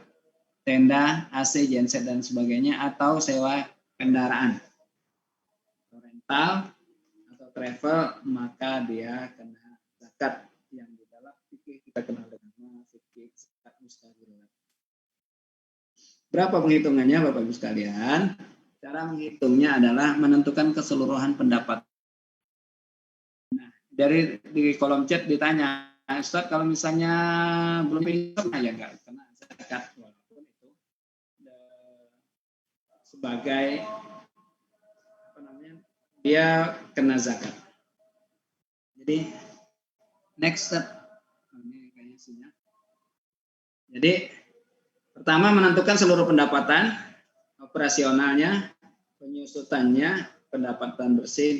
tenda, AC, genset, dan sebagainya, atau sewa kendaraan. Rental atau travel, maka dia kena zakat yang di dalam fikih kita kenal dengan fikih zakat mustaqillah. Berapa penghitungannya Bapak Ibu sekalian? Cara menghitungnya adalah menentukan keseluruhan pendapat. Nah, di kolom chat ditanya, Ustaz kalau misalnya belum hitung ya enggak kena zakat, walaupun itu sebagai dia kena zakat. Jadi next step. Ini kayaknya sinyal. Jadi pertama menentukan seluruh pendapatan, operasionalnya, penyusutannya, pendapatan bersih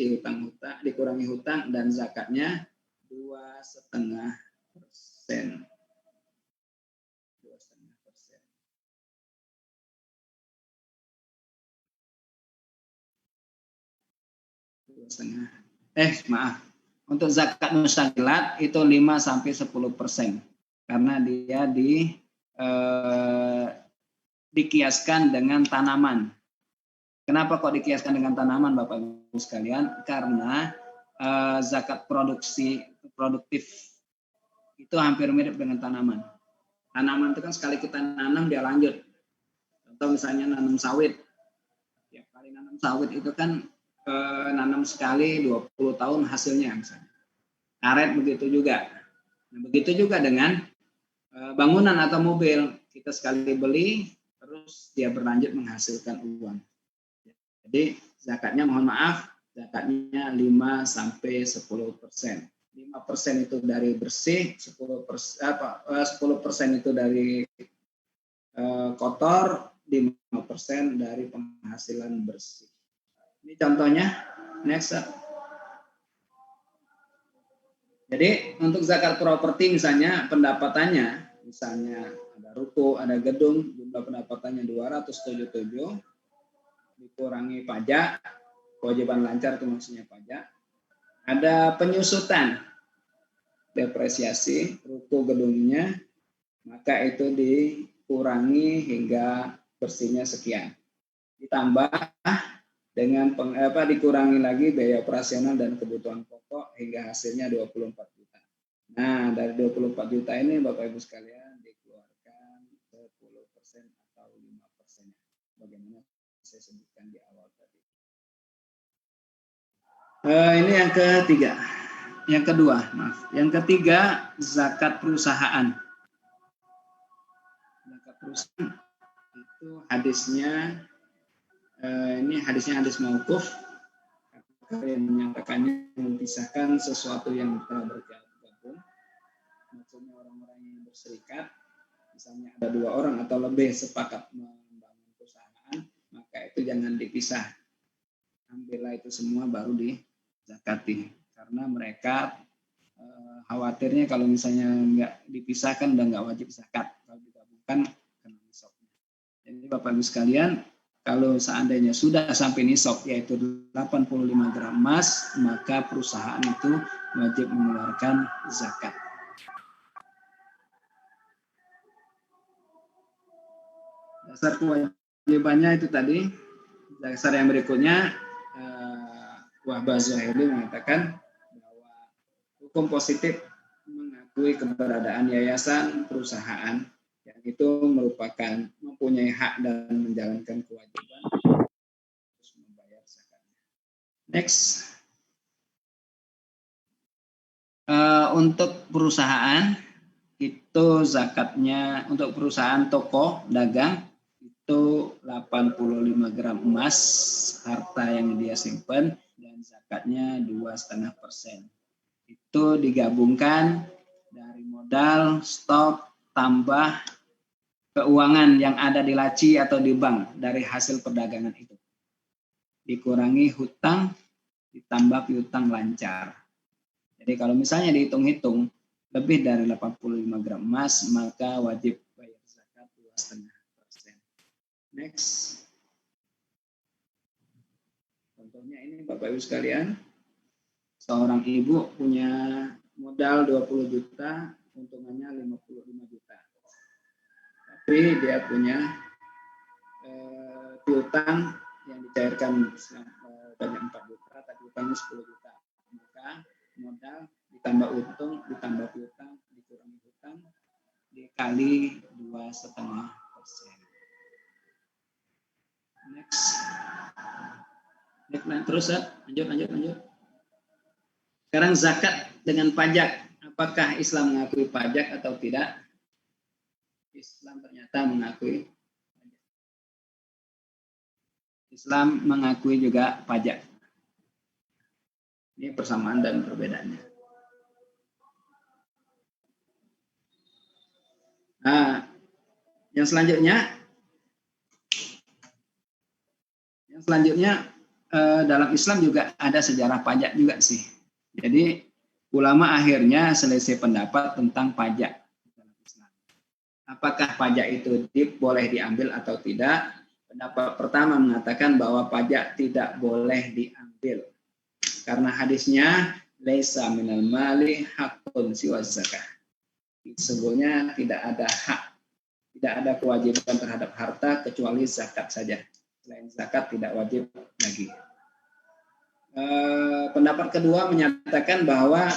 dikurangi hutang dan zakatnya 2,5%. 2,5%. Maaf. Untuk zakat mustaqilat itu 5-10%. Karena dia dikiaskan dengan tanaman. Kenapa kok dikiaskan dengan tanaman, Bapak Ibu sekalian? Karena zakat produktif itu hampir mirip dengan tanaman. Tanaman itu kan sekali kita nanam dia lanjut. Contoh misalnya nanam sawit. Tiap kali nanam sawit itu kan nanam sekali 20 tahun hasilnya misalnya. Karet begitu juga. Nah, begitu juga dengan bangunan atau mobil. Kita sekali beli terus dia berlanjut menghasilkan uang. Jadi zakatnya mohon maaf, zakatnya 5-10%. 5% itu dari bersih, 10% itu dari kotor, 5% dari penghasilan bersih. Ini contohnya, next. Jadi untuk zakat properti misalnya pendapatannya, misalnya ada ruko, ada gedung, jumlah pendapatannya 277, dikurangi pajak, kewajiban lancar itu maksudnya pajak. Ada penyusutan, depresiasi, ruko gedungnya, maka itu dikurangi hingga bersihnya sekian. Ditambah dengan dikurangi lagi biaya operasional dan kebutuhan pokok hingga hasilnya 24 juta. Nah, dari 24 juta ini Bapak Ibu sekalian dikeluarkan 10% atau 5%. Bagaimana saya sebutkan di awal tadi. Ini yang ketiga. Yang kedua, maaf. Yang ketiga, zakat perusahaan. Zakat perusahaan itu hadisnya, ini hadisnya hadis mauquf, yang menyatakannya memisahkan sesuatu yang telah bergabung. Maksudnya orang-orang yang berserikat, misalnya ada 2 orang atau lebih sepakat membangun perusahaan, maka itu jangan dipisah. Ambillah itu semua baru dizakati. Karena mereka khawatirnya kalau misalnya nggak dipisahkan dan nggak wajib zakat. Kalau digabungkan kena nisabnya. Jadi Bapak Ibu sekalian, kalau seandainya sudah sampai nisab yaitu 85 gram emas, maka perusahaan itu wajib mengeluarkan zakat. Dasar kewajibannya itu tadi. Dasar yang berikutnya, Wahbah Zuhaili mengatakan bahwa hukum positif mengakui keberadaan yayasan perusahaan yang itu merupakan mempunyai hak dan menjalankan kewajiban harus membayar zakatnya. Next, untuk perusahaan itu zakatnya untuk perusahaan toko dagang itu 85 gram emas harta yang dia simpan dan zakatnya 2,5%. Itu digabungkan dari modal, stok, tambah keuangan yang ada di laci atau di bank dari hasil perdagangan itu. Dikurangi hutang, ditambah piutang lancar. Jadi kalau misalnya dihitung-hitung lebih dari 85 gram emas, maka wajib bayar zakat 2,5%. Next. Contohnya ini Bapak Ibu sekalian, seorang ibu punya modal 20 juta, untungannya 55 juta. Tapi dia punya piutang yang dicairkan banyak 4 juta, tapi utangnya 10 juta. Maka modal ditambah untung, ditambah piutang, dikurangi hutang, dikali 2,5%. Next. Terus ya, lanjut. Sekarang zakat dengan pajak. Apakah Islam mengakui pajak atau tidak? Islam ternyata mengakui. Islam mengakui juga pajak. Ini persamaan dan perbedaannya. Nah, yang selanjutnya dalam Islam juga ada sejarah pajak juga sih. Jadi ulama akhirnya selisih pendapat tentang pajak dalam Islam. Apakah pajak itu boleh diambil atau tidak? Pendapat pertama mengatakan bahwa pajak tidak boleh diambil. Karena hadisnya laisa minal mali haqqun siwa zakah. Sesungguhnya tidak ada hak, tidak ada kewajiban terhadap harta kecuali zakat saja. selain zakat tidak wajib lagi. Pendapat kedua menyatakan bahwa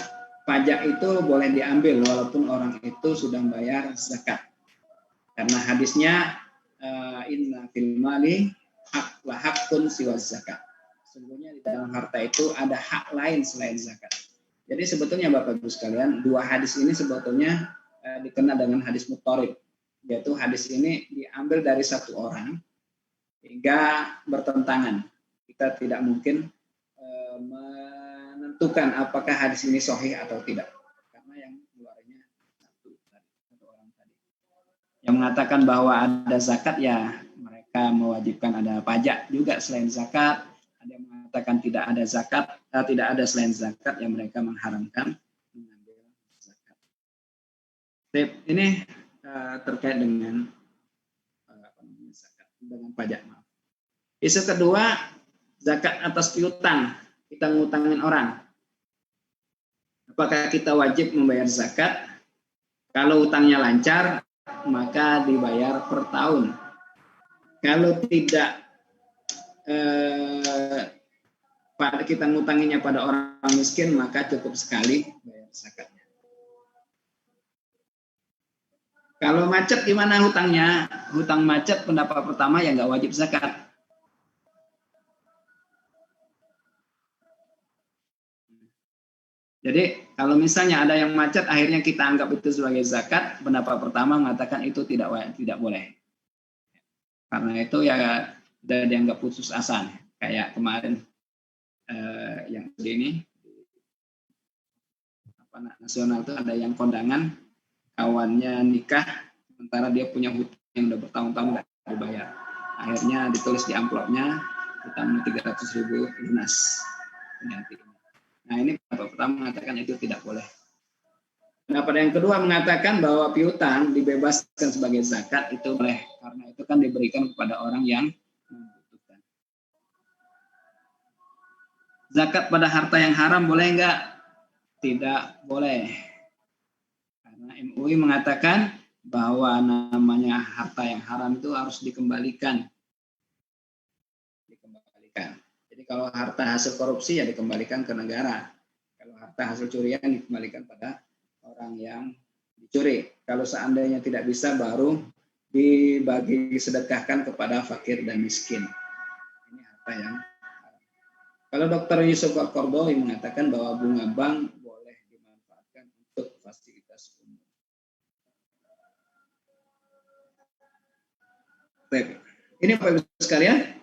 pajak itu boleh diambil walaupun orang itu sudah bayar zakat. Karena hadisnya inna fil mali haq wa haqqun siwa zakat. Sesungguhnya di dalam harta itu ada hak lain selain zakat. Jadi sebetulnya Bapak Ibu sekalian, dua hadis ini sebetulnya dikenal dengan hadis muttarib. Yaitu hadis ini diambil dari satu orang hingga bertentangan. Kita tidak mungkin menentukan apakah hadis ini sahih atau tidak, karena yang keluarnya satu orang tadi yang mengatakan bahwa ada zakat, ya mereka mewajibkan ada pajak juga selain zakat. Ada yang mengatakan tidak ada zakat, tidak ada selain zakat, yang mereka mengharamkan mengambil zakat. Ini terkait dengan zakat, dengan pajak. Isu kedua, zakat atas piutang. Kita ngutangin orang. Apakah kita wajib membayar zakat? Kalau utangnya lancar, maka dibayar per tahun. Kalau tidak, kita ngutanginya pada orang miskin, maka cukup sekali bayar zakatnya. Kalau macet gimana hutangnya? Hutang macet pendapat pertama ya nggak wajib zakat. Jadi kalau misalnya ada yang macet akhirnya kita anggap itu sebagai zakat, pendapat pertama mengatakan itu tidak boleh. Karena itu ya sudah dianggap putus asa. Kayak kemarin yang ini nasional itu ada yang kondangan, kawannya nikah sementara dia punya hutang yang udah bertahun-tahun nggak dibayar. Akhirnya ditulis di amplopnya hutang 300.000 lunas. Nah ini pendapat pertama mengatakan itu tidak boleh. Pendapat yang kedua mengatakan bahwa piutang dibebaskan sebagai zakat itu boleh, karena itu kan diberikan kepada orang yang membutuhkan. Zakat pada harta yang haram boleh enggak? Tidak boleh. Karena MUI mengatakan bahwa namanya harta yang haram itu harus dikembalikan. Jadi kalau harta hasil korupsi ya dikembalikan ke negara. Kalau harta hasil curian dikembalikan pada orang yang dicuri. Kalau seandainya tidak bisa baru dibagi sedekahkan kepada fakir dan miskin. Ini harta yang haram. Kalau Dr. Yusuf Al-Qardawi mengatakan bahwa bunga bank boleh dimanfaatkan untuk fasilitas umum. Baik. Ini Bapak Ibu sekalian.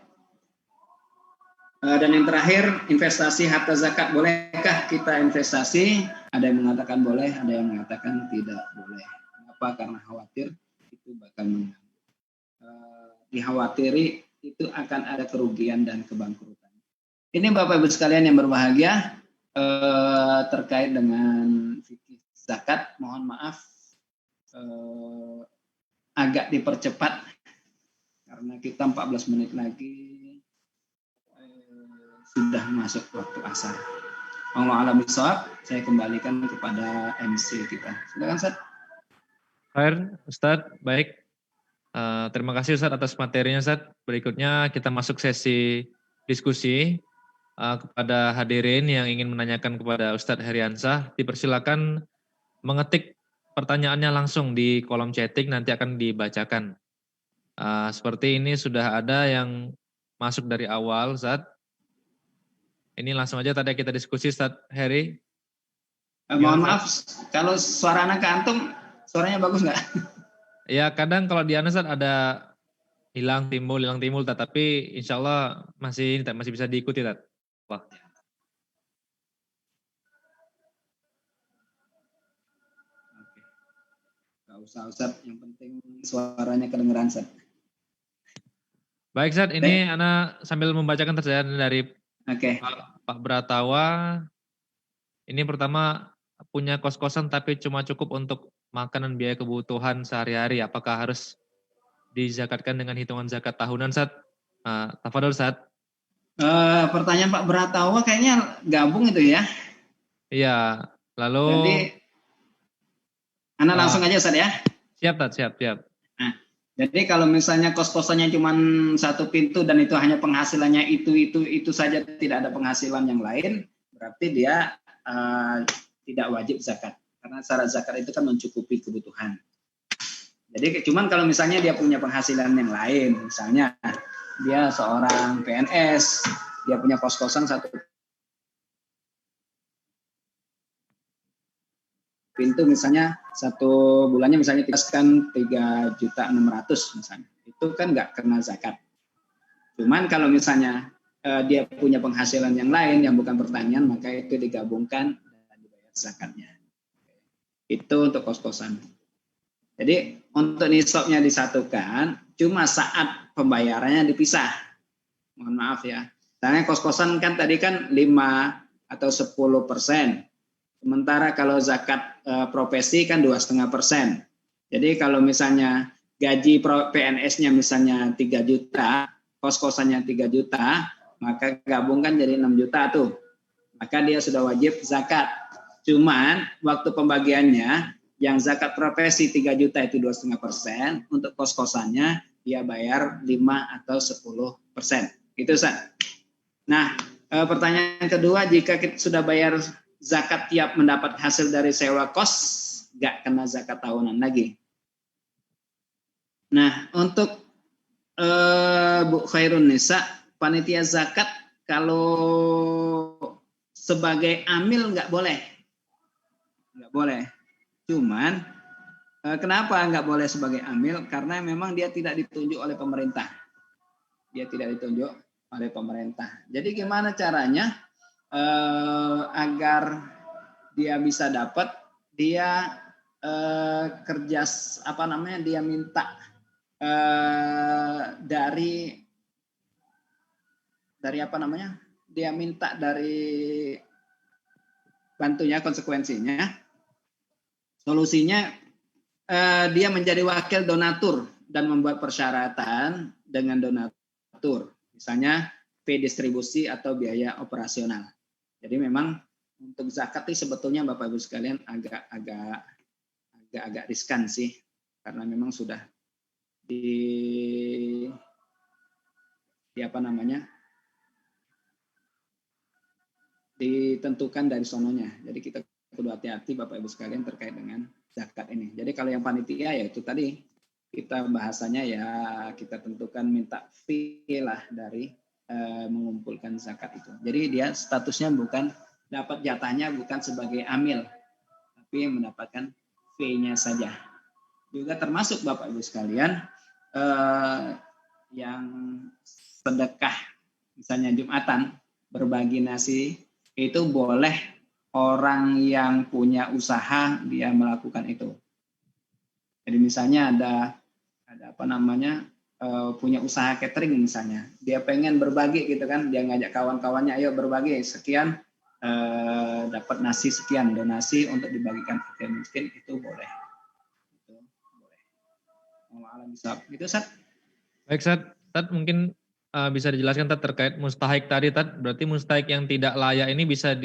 Dan yang terakhir, investasi harta zakat. Bolehkah kita investasi? Ada yang mengatakan boleh, ada yang mengatakan tidak boleh. Kenapa? Karena khawatir itu bakal mengganggu. Dikhawatiri itu akan ada kerugian dan kebangkrutan. Ini Bapak Ibu sekalian yang berbahagia, terkait dengan fikih zakat. Mohon maaf agak dipercepat karena kita 14 menit lagi sudah masuk waktu asar. Allah alam bisawab, saya kembalikan kepada MC kita. Silakan Ustaz. Baik, Ustaz, baik. Terima kasih Ustaz atas materinya Ustaz. Berikutnya kita masuk sesi diskusi kepada hadirin yang ingin menanyakan kepada Ustaz Heriansah. Dipersilakan mengetik pertanyaannya langsung di kolom chatting, nanti akan dibacakan. Seperti ini sudah ada yang masuk dari awal Ustaz. Ini langsung aja tadi kita diskusi Ustaz Heri. Mohon maaf, kalau suara anak antum, suaranya bagus nggak? Ya kadang kalau di Ustaz ada hilang timbul, tapi insya Allah masih bisa diikuti Ustaz. Wah. Nggak usah Ustaz, yang penting suaranya kedengeran Ustaz. Baik Ustaz, ini Ana sambil membacakan pertanyaan dari Pak Bratawa. Ini pertama, punya kos-kosan tapi cuma cukup untuk makan dan biaya kebutuhan sehari-hari. Apakah harus dizakatkan dengan hitungan zakat tahunan, Ustaz? Tafadhol, Ustaz. Pertanyaan Pak Bratawa kayaknya gabung itu ya. Iya, lalu jadi Ana langsung aja Ustaz ya. Siap, Ustaz, siap. Nah, Jadi kalau misalnya kos-kosannya cuma satu pintu dan itu hanya penghasilannya itu saja, tidak ada penghasilan yang lain, berarti dia tidak wajib zakat. Karena syarat zakat itu kan mencukupi kebutuhan. Jadi cuman kalau misalnya dia punya penghasilan yang lain, misalnya dia seorang PNS, dia punya kos-kosan satu pintu, misalnya satu bulannya misalnya kan 3.600.000 misalnya, itu kan nggak kena zakat. Cuman kalau misalnya dia punya penghasilan yang lain yang bukan pertanian, maka itu digabungkan dan dibayar zakatnya. Itu untuk kos-kosan. Jadi untuk nisabnya disatukan, cuma saat pembayarannya dipisah. Mohon maaf ya. Misalnya kos-kosan kan tadi kan 5 atau 10%. Sementara kalau zakat profesi kan 2,5%. Jadi kalau misalnya gaji PNS-nya misalnya 3 juta, kos-kosannya 3 juta, maka gabungkan jadi 6 juta tuh. Maka dia sudah wajib zakat. Cuman waktu pembagiannya yang zakat profesi 3 juta itu 2,5%, untuk kos-kosannya dia bayar 5 atau 10%. Itu Ustaz. Nah, pertanyaan kedua, jika kita sudah bayar zakat tiap mendapat hasil dari sewa kos, nggak kena zakat tahunan lagi. Nah, untuk Bu Khairun Nisa, panitia zakat kalau sebagai amil nggak boleh. Nggak boleh. Cuman, kenapa nggak boleh sebagai amil? Karena memang dia tidak ditunjuk oleh pemerintah. Dia tidak ditunjuk oleh pemerintah. Jadi gimana caranya? Agar dia bisa dapat, dia kerja dia minta dari dia minta dari bantunya, konsekuensinya, solusinya dia menjadi wakil donatur dan membuat persyaratan dengan donatur, misalnya fee distribusi atau biaya operasional. Jadi memang untuk zakat ini sebetulnya Bapak Ibu sekalian agak riskan sih, karena memang sudah ditentukan dari sononya. Jadi kita perlu hati-hati Bapak Ibu sekalian terkait dengan zakat ini. Jadi kalau yang panitia ya itu tadi kita bahasanya ya kita tentukan minta fee lah dari mengumpulkan zakat itu. Jadi dia statusnya bukan dapat jatahnya bukan sebagai amil, tapi mendapatkan fee-nya saja. Juga termasuk Bapak Ibu sekalian yang sedekah, misalnya Jumatan, berbagi nasi, itu boleh orang yang punya usaha dia melakukan itu. Jadi misalnya ada punya usaha catering misalnya, dia pengen berbagi gitu kan, dia ngajak kawan-kawannya, ayo berbagi sekian, dapat nasi sekian, donasi untuk dibagikan fakir miskin, itu boleh. Itu boleh. Itu Ustaz. Baik Ustaz, mungkin bisa dijelaskan terkait mustahik tadi, berarti mustahik yang tidak layak ini bisa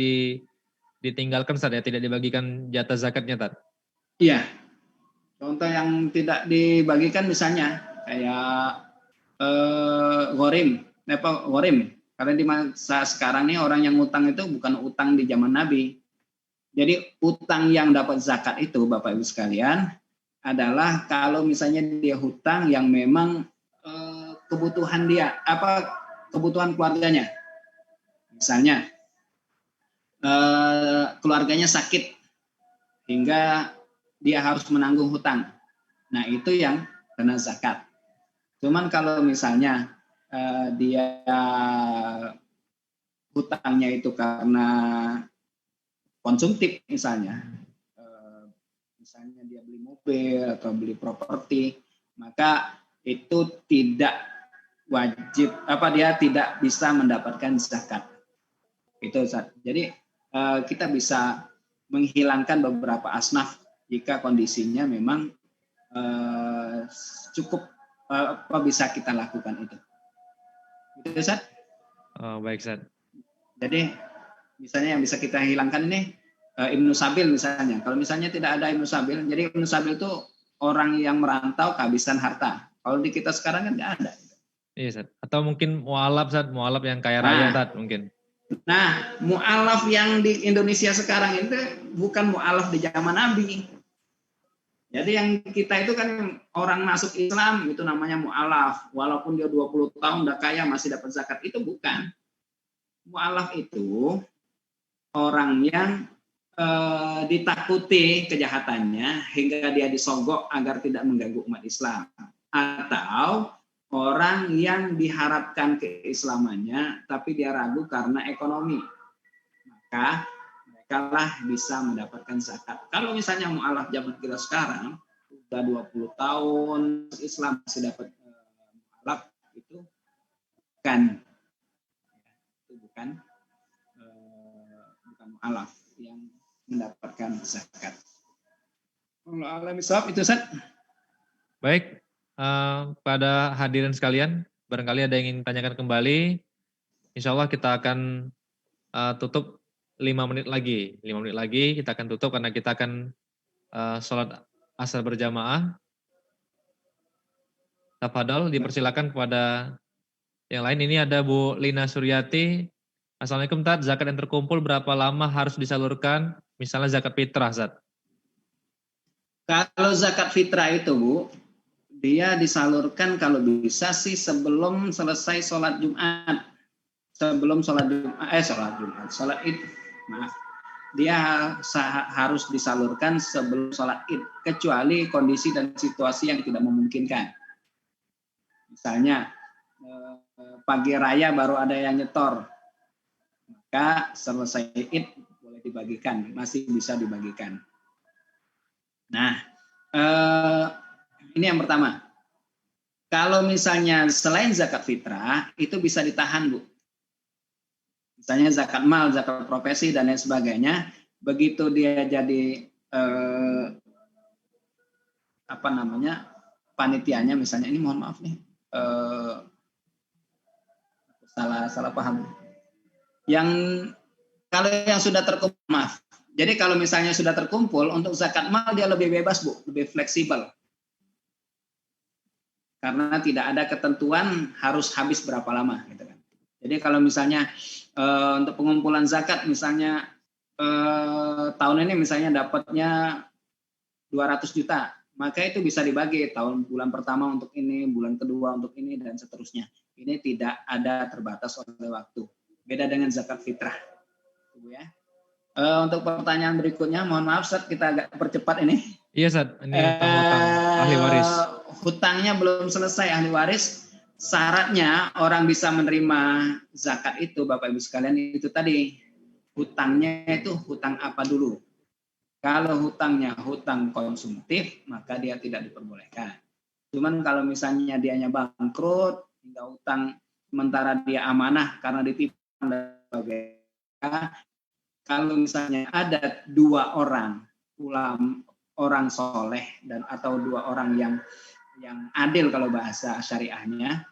ditinggalkan Ustaz ya, tidak dibagikan jatah zakatnya Iya. Contoh yang tidak dibagikan misalnya kayak ghorim. Karena di masa sekarang ini orang yang utang itu bukan utang di zaman Nabi. Jadi utang yang dapat zakat itu Bapak Ibu sekalian adalah kalau misalnya dia hutang yang memang kebutuhan dia, kebutuhan keluarganya. Misalnya keluarganya sakit hingga dia harus menanggung hutang. Nah, itu yang kena zakat. Cuman kalau misalnya dia hutangnya itu karena konsumtif misalnya dia beli mobil atau beli properti, maka itu tidak wajib, dia tidak bisa mendapatkan zakat. Itu Ustaz. Jadi kita bisa menghilangkan beberapa asnaf jika kondisinya memang cukup bisa kita lakukan itu. Itu Ustaz? Oh, baik Ustaz. Jadi misalnya yang bisa kita hilangkan ini Ibnu Sabil misalnya. Kalau misalnya tidak ada Ibnu Sabil, jadi Ibnu Sabil itu orang yang merantau kehabisan harta. Kalau di kita sekarang kan nggak ada. Iya, Ustaz. Atau mungkin mualaf, Ustaz, mualaf yang kaya raya, Ustaz, mungkin. Nah, mu'alaf yang di Indonesia sekarang itu bukan mu'alaf di zaman Nabi. Jadi yang kita itu kan orang masuk Islam itu namanya mu'alaf. Walaupun dia 20 tahun udah kaya masih dapat zakat, itu bukan. Mu'alaf itu orang yang ditakuti kejahatannya hingga dia disogok agar tidak mengganggu umat Islam. Atau orang yang diharapkan keislamannya tapi dia ragu karena ekonomi, maka mereka lah bisa mendapatkan zakat. Kalau misalnya mu'alaf zaman kita sekarang udah 20 tahun Islam masih dapat mu'alaf, itu bukan mu'alaf yang mendapatkan zakat. Allah alam bisawab itu, Ustaz. Baik. Pada hadirin sekalian, barangkali ada yang ingin tanyakan kembali. Insya Allah kita akan tutup 5 menit lagi. 5 menit lagi kita akan tutup karena kita akan sholat asar berjamaah. Tafadhol, dipersilakan kepada yang lain. Ini ada Bu Lina Suryati. Assalamualaikum, Tat. Zakat yang terkumpul berapa lama harus disalurkan? Misalnya zakat fitrah, Zat. Kalau zakat fitrah itu, Bu, dia disalurkan kalau bisa sih sebelum selesai sholat Jumat. Sebelum sholat Id. Maaf. Dia harus disalurkan sebelum sholat Id. Kecuali kondisi dan situasi yang tidak memungkinkan. Misalnya, pagi raya baru ada yang nyetor. Maka selesai Id boleh dibagikan. Masih bisa dibagikan. Nah, ini yang pertama. Kalau misalnya selain zakat fitrah, itu bisa ditahan, Bu. Misalnya zakat mal, zakat profesi, dan lain sebagainya. Begitu dia jadi, panitianya misalnya, ini mohon maaf nih. Salah paham. Kalau yang sudah terkumpul, maaf. Jadi kalau misalnya sudah terkumpul, untuk zakat mal dia lebih bebas, Bu. Lebih fleksibel. Karena tidak ada ketentuan harus habis berapa lama, gitu kan. Jadi kalau misalnya untuk pengumpulan zakat, misalnya tahun ini misalnya dapatnya 200 juta, maka itu bisa dibagi bulan pertama untuk ini, bulan kedua untuk ini, dan seterusnya. Ini tidak ada terbatas oleh waktu. Beda dengan zakat fitrah, ya. Untuk pertanyaan berikutnya, mohon maaf, Ustaz, kita agak percepat ini. Iya, Ustaz. Ini hutang ahli waris. Hutangnya belum selesai ahli waris. Syaratnya orang bisa menerima zakat itu, Bapak Ibu sekalian, itu tadi. Hutangnya itu hutang apa dulu? Kalau hutangnya hutang konsumtif, maka dia tidak diperbolehkan. Cuman kalau misalnya dianya bangkrut, hingga hutang sementara dia amanah karena ditipu dan sebagainya. Kalau misalnya ada 2 orang orang soleh dan atau 2 orang yang adil kalau bahasa syariahnya,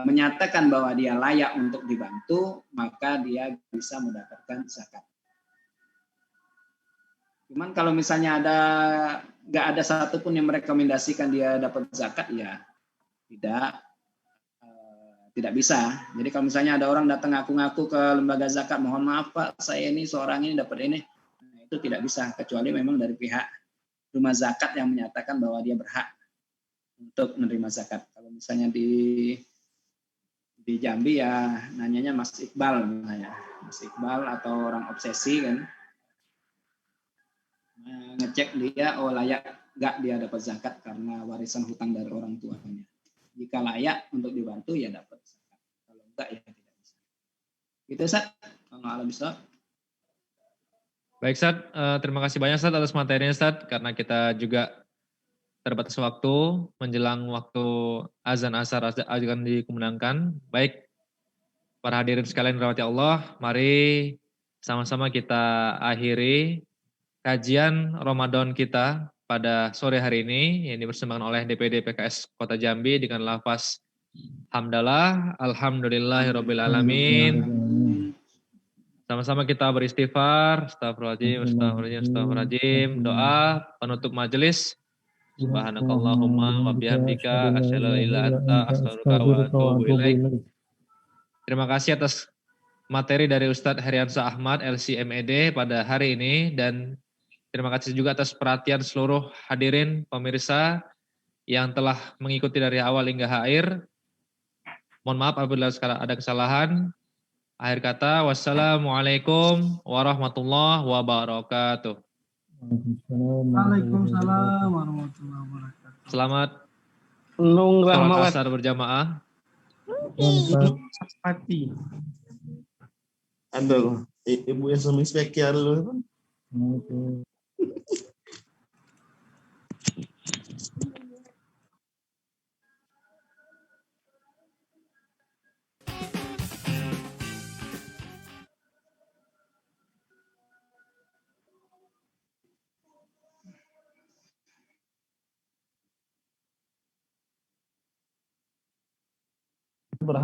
menyatakan bahwa dia layak untuk dibantu, maka dia bisa mendapatkan zakat. Cuman kalau misalnya nggak ada satupun yang merekomendasikan dia dapat zakat, ya tidak bisa. Jadi kalau misalnya ada orang datang ngaku-ngaku ke lembaga zakat, mohon maaf Pak, saya ini seorang ini dapat ini, nah, itu tidak bisa, kecuali memang dari pihak rumah zakat yang menyatakan bahwa dia berhak untuk menerima zakat. Kalau misalnya di Jambi ya nanyanya Mas Iqbal misalnya, Mas Iqbal atau orang obsesi kan, ngecek dia layak nggak dia dapat zakat karena warisan hutang dari orang tuanya. Jika layak untuk dibantu ya dapat zakat. Kalau enggak ya tidak bisa. Gitu, Ustaz. Allah bisa. Baik, Ustaz. Terima kasih banyak, Ustaz, atas materinya, Ustaz. Karena kita juga terbatas waktu, menjelang waktu azan asar akan dikumandangkan. Baik, para hadirin sekalian rahmati Allah, mari sama-sama kita akhiri kajian Ramadan kita pada sore hari ini yang dipersembahkan oleh DPD PKS Kota Jambi dengan lafaz hamdalah, alhamdulillahirabbil alamin. Sama-sama kita beristighfar, astagfirullahaladzim, astagfirullahaladzim, doa penutup majelis. Subhanakallahumma wa bihamdika asyhadu an la ilaha illa anta astaghfiruka wa atubu ilaik. Terima kasih atas materi dari Ustadz Heriansa Ahmad LCMED pada hari ini, dan terima kasih juga atas perhatian seluruh hadirin pemirsa yang telah mengikuti dari awal hingga akhir. Mohon maaf apabila ada kesalahan. Akhir kata, wassalamualaikum warahmatullahi wabarakatuh. Waalaikumsalam warahmatullahi wabarakatuh. Selamat Sholat asar berjamaah. Pati. Ada ibu yang semi spesial lu.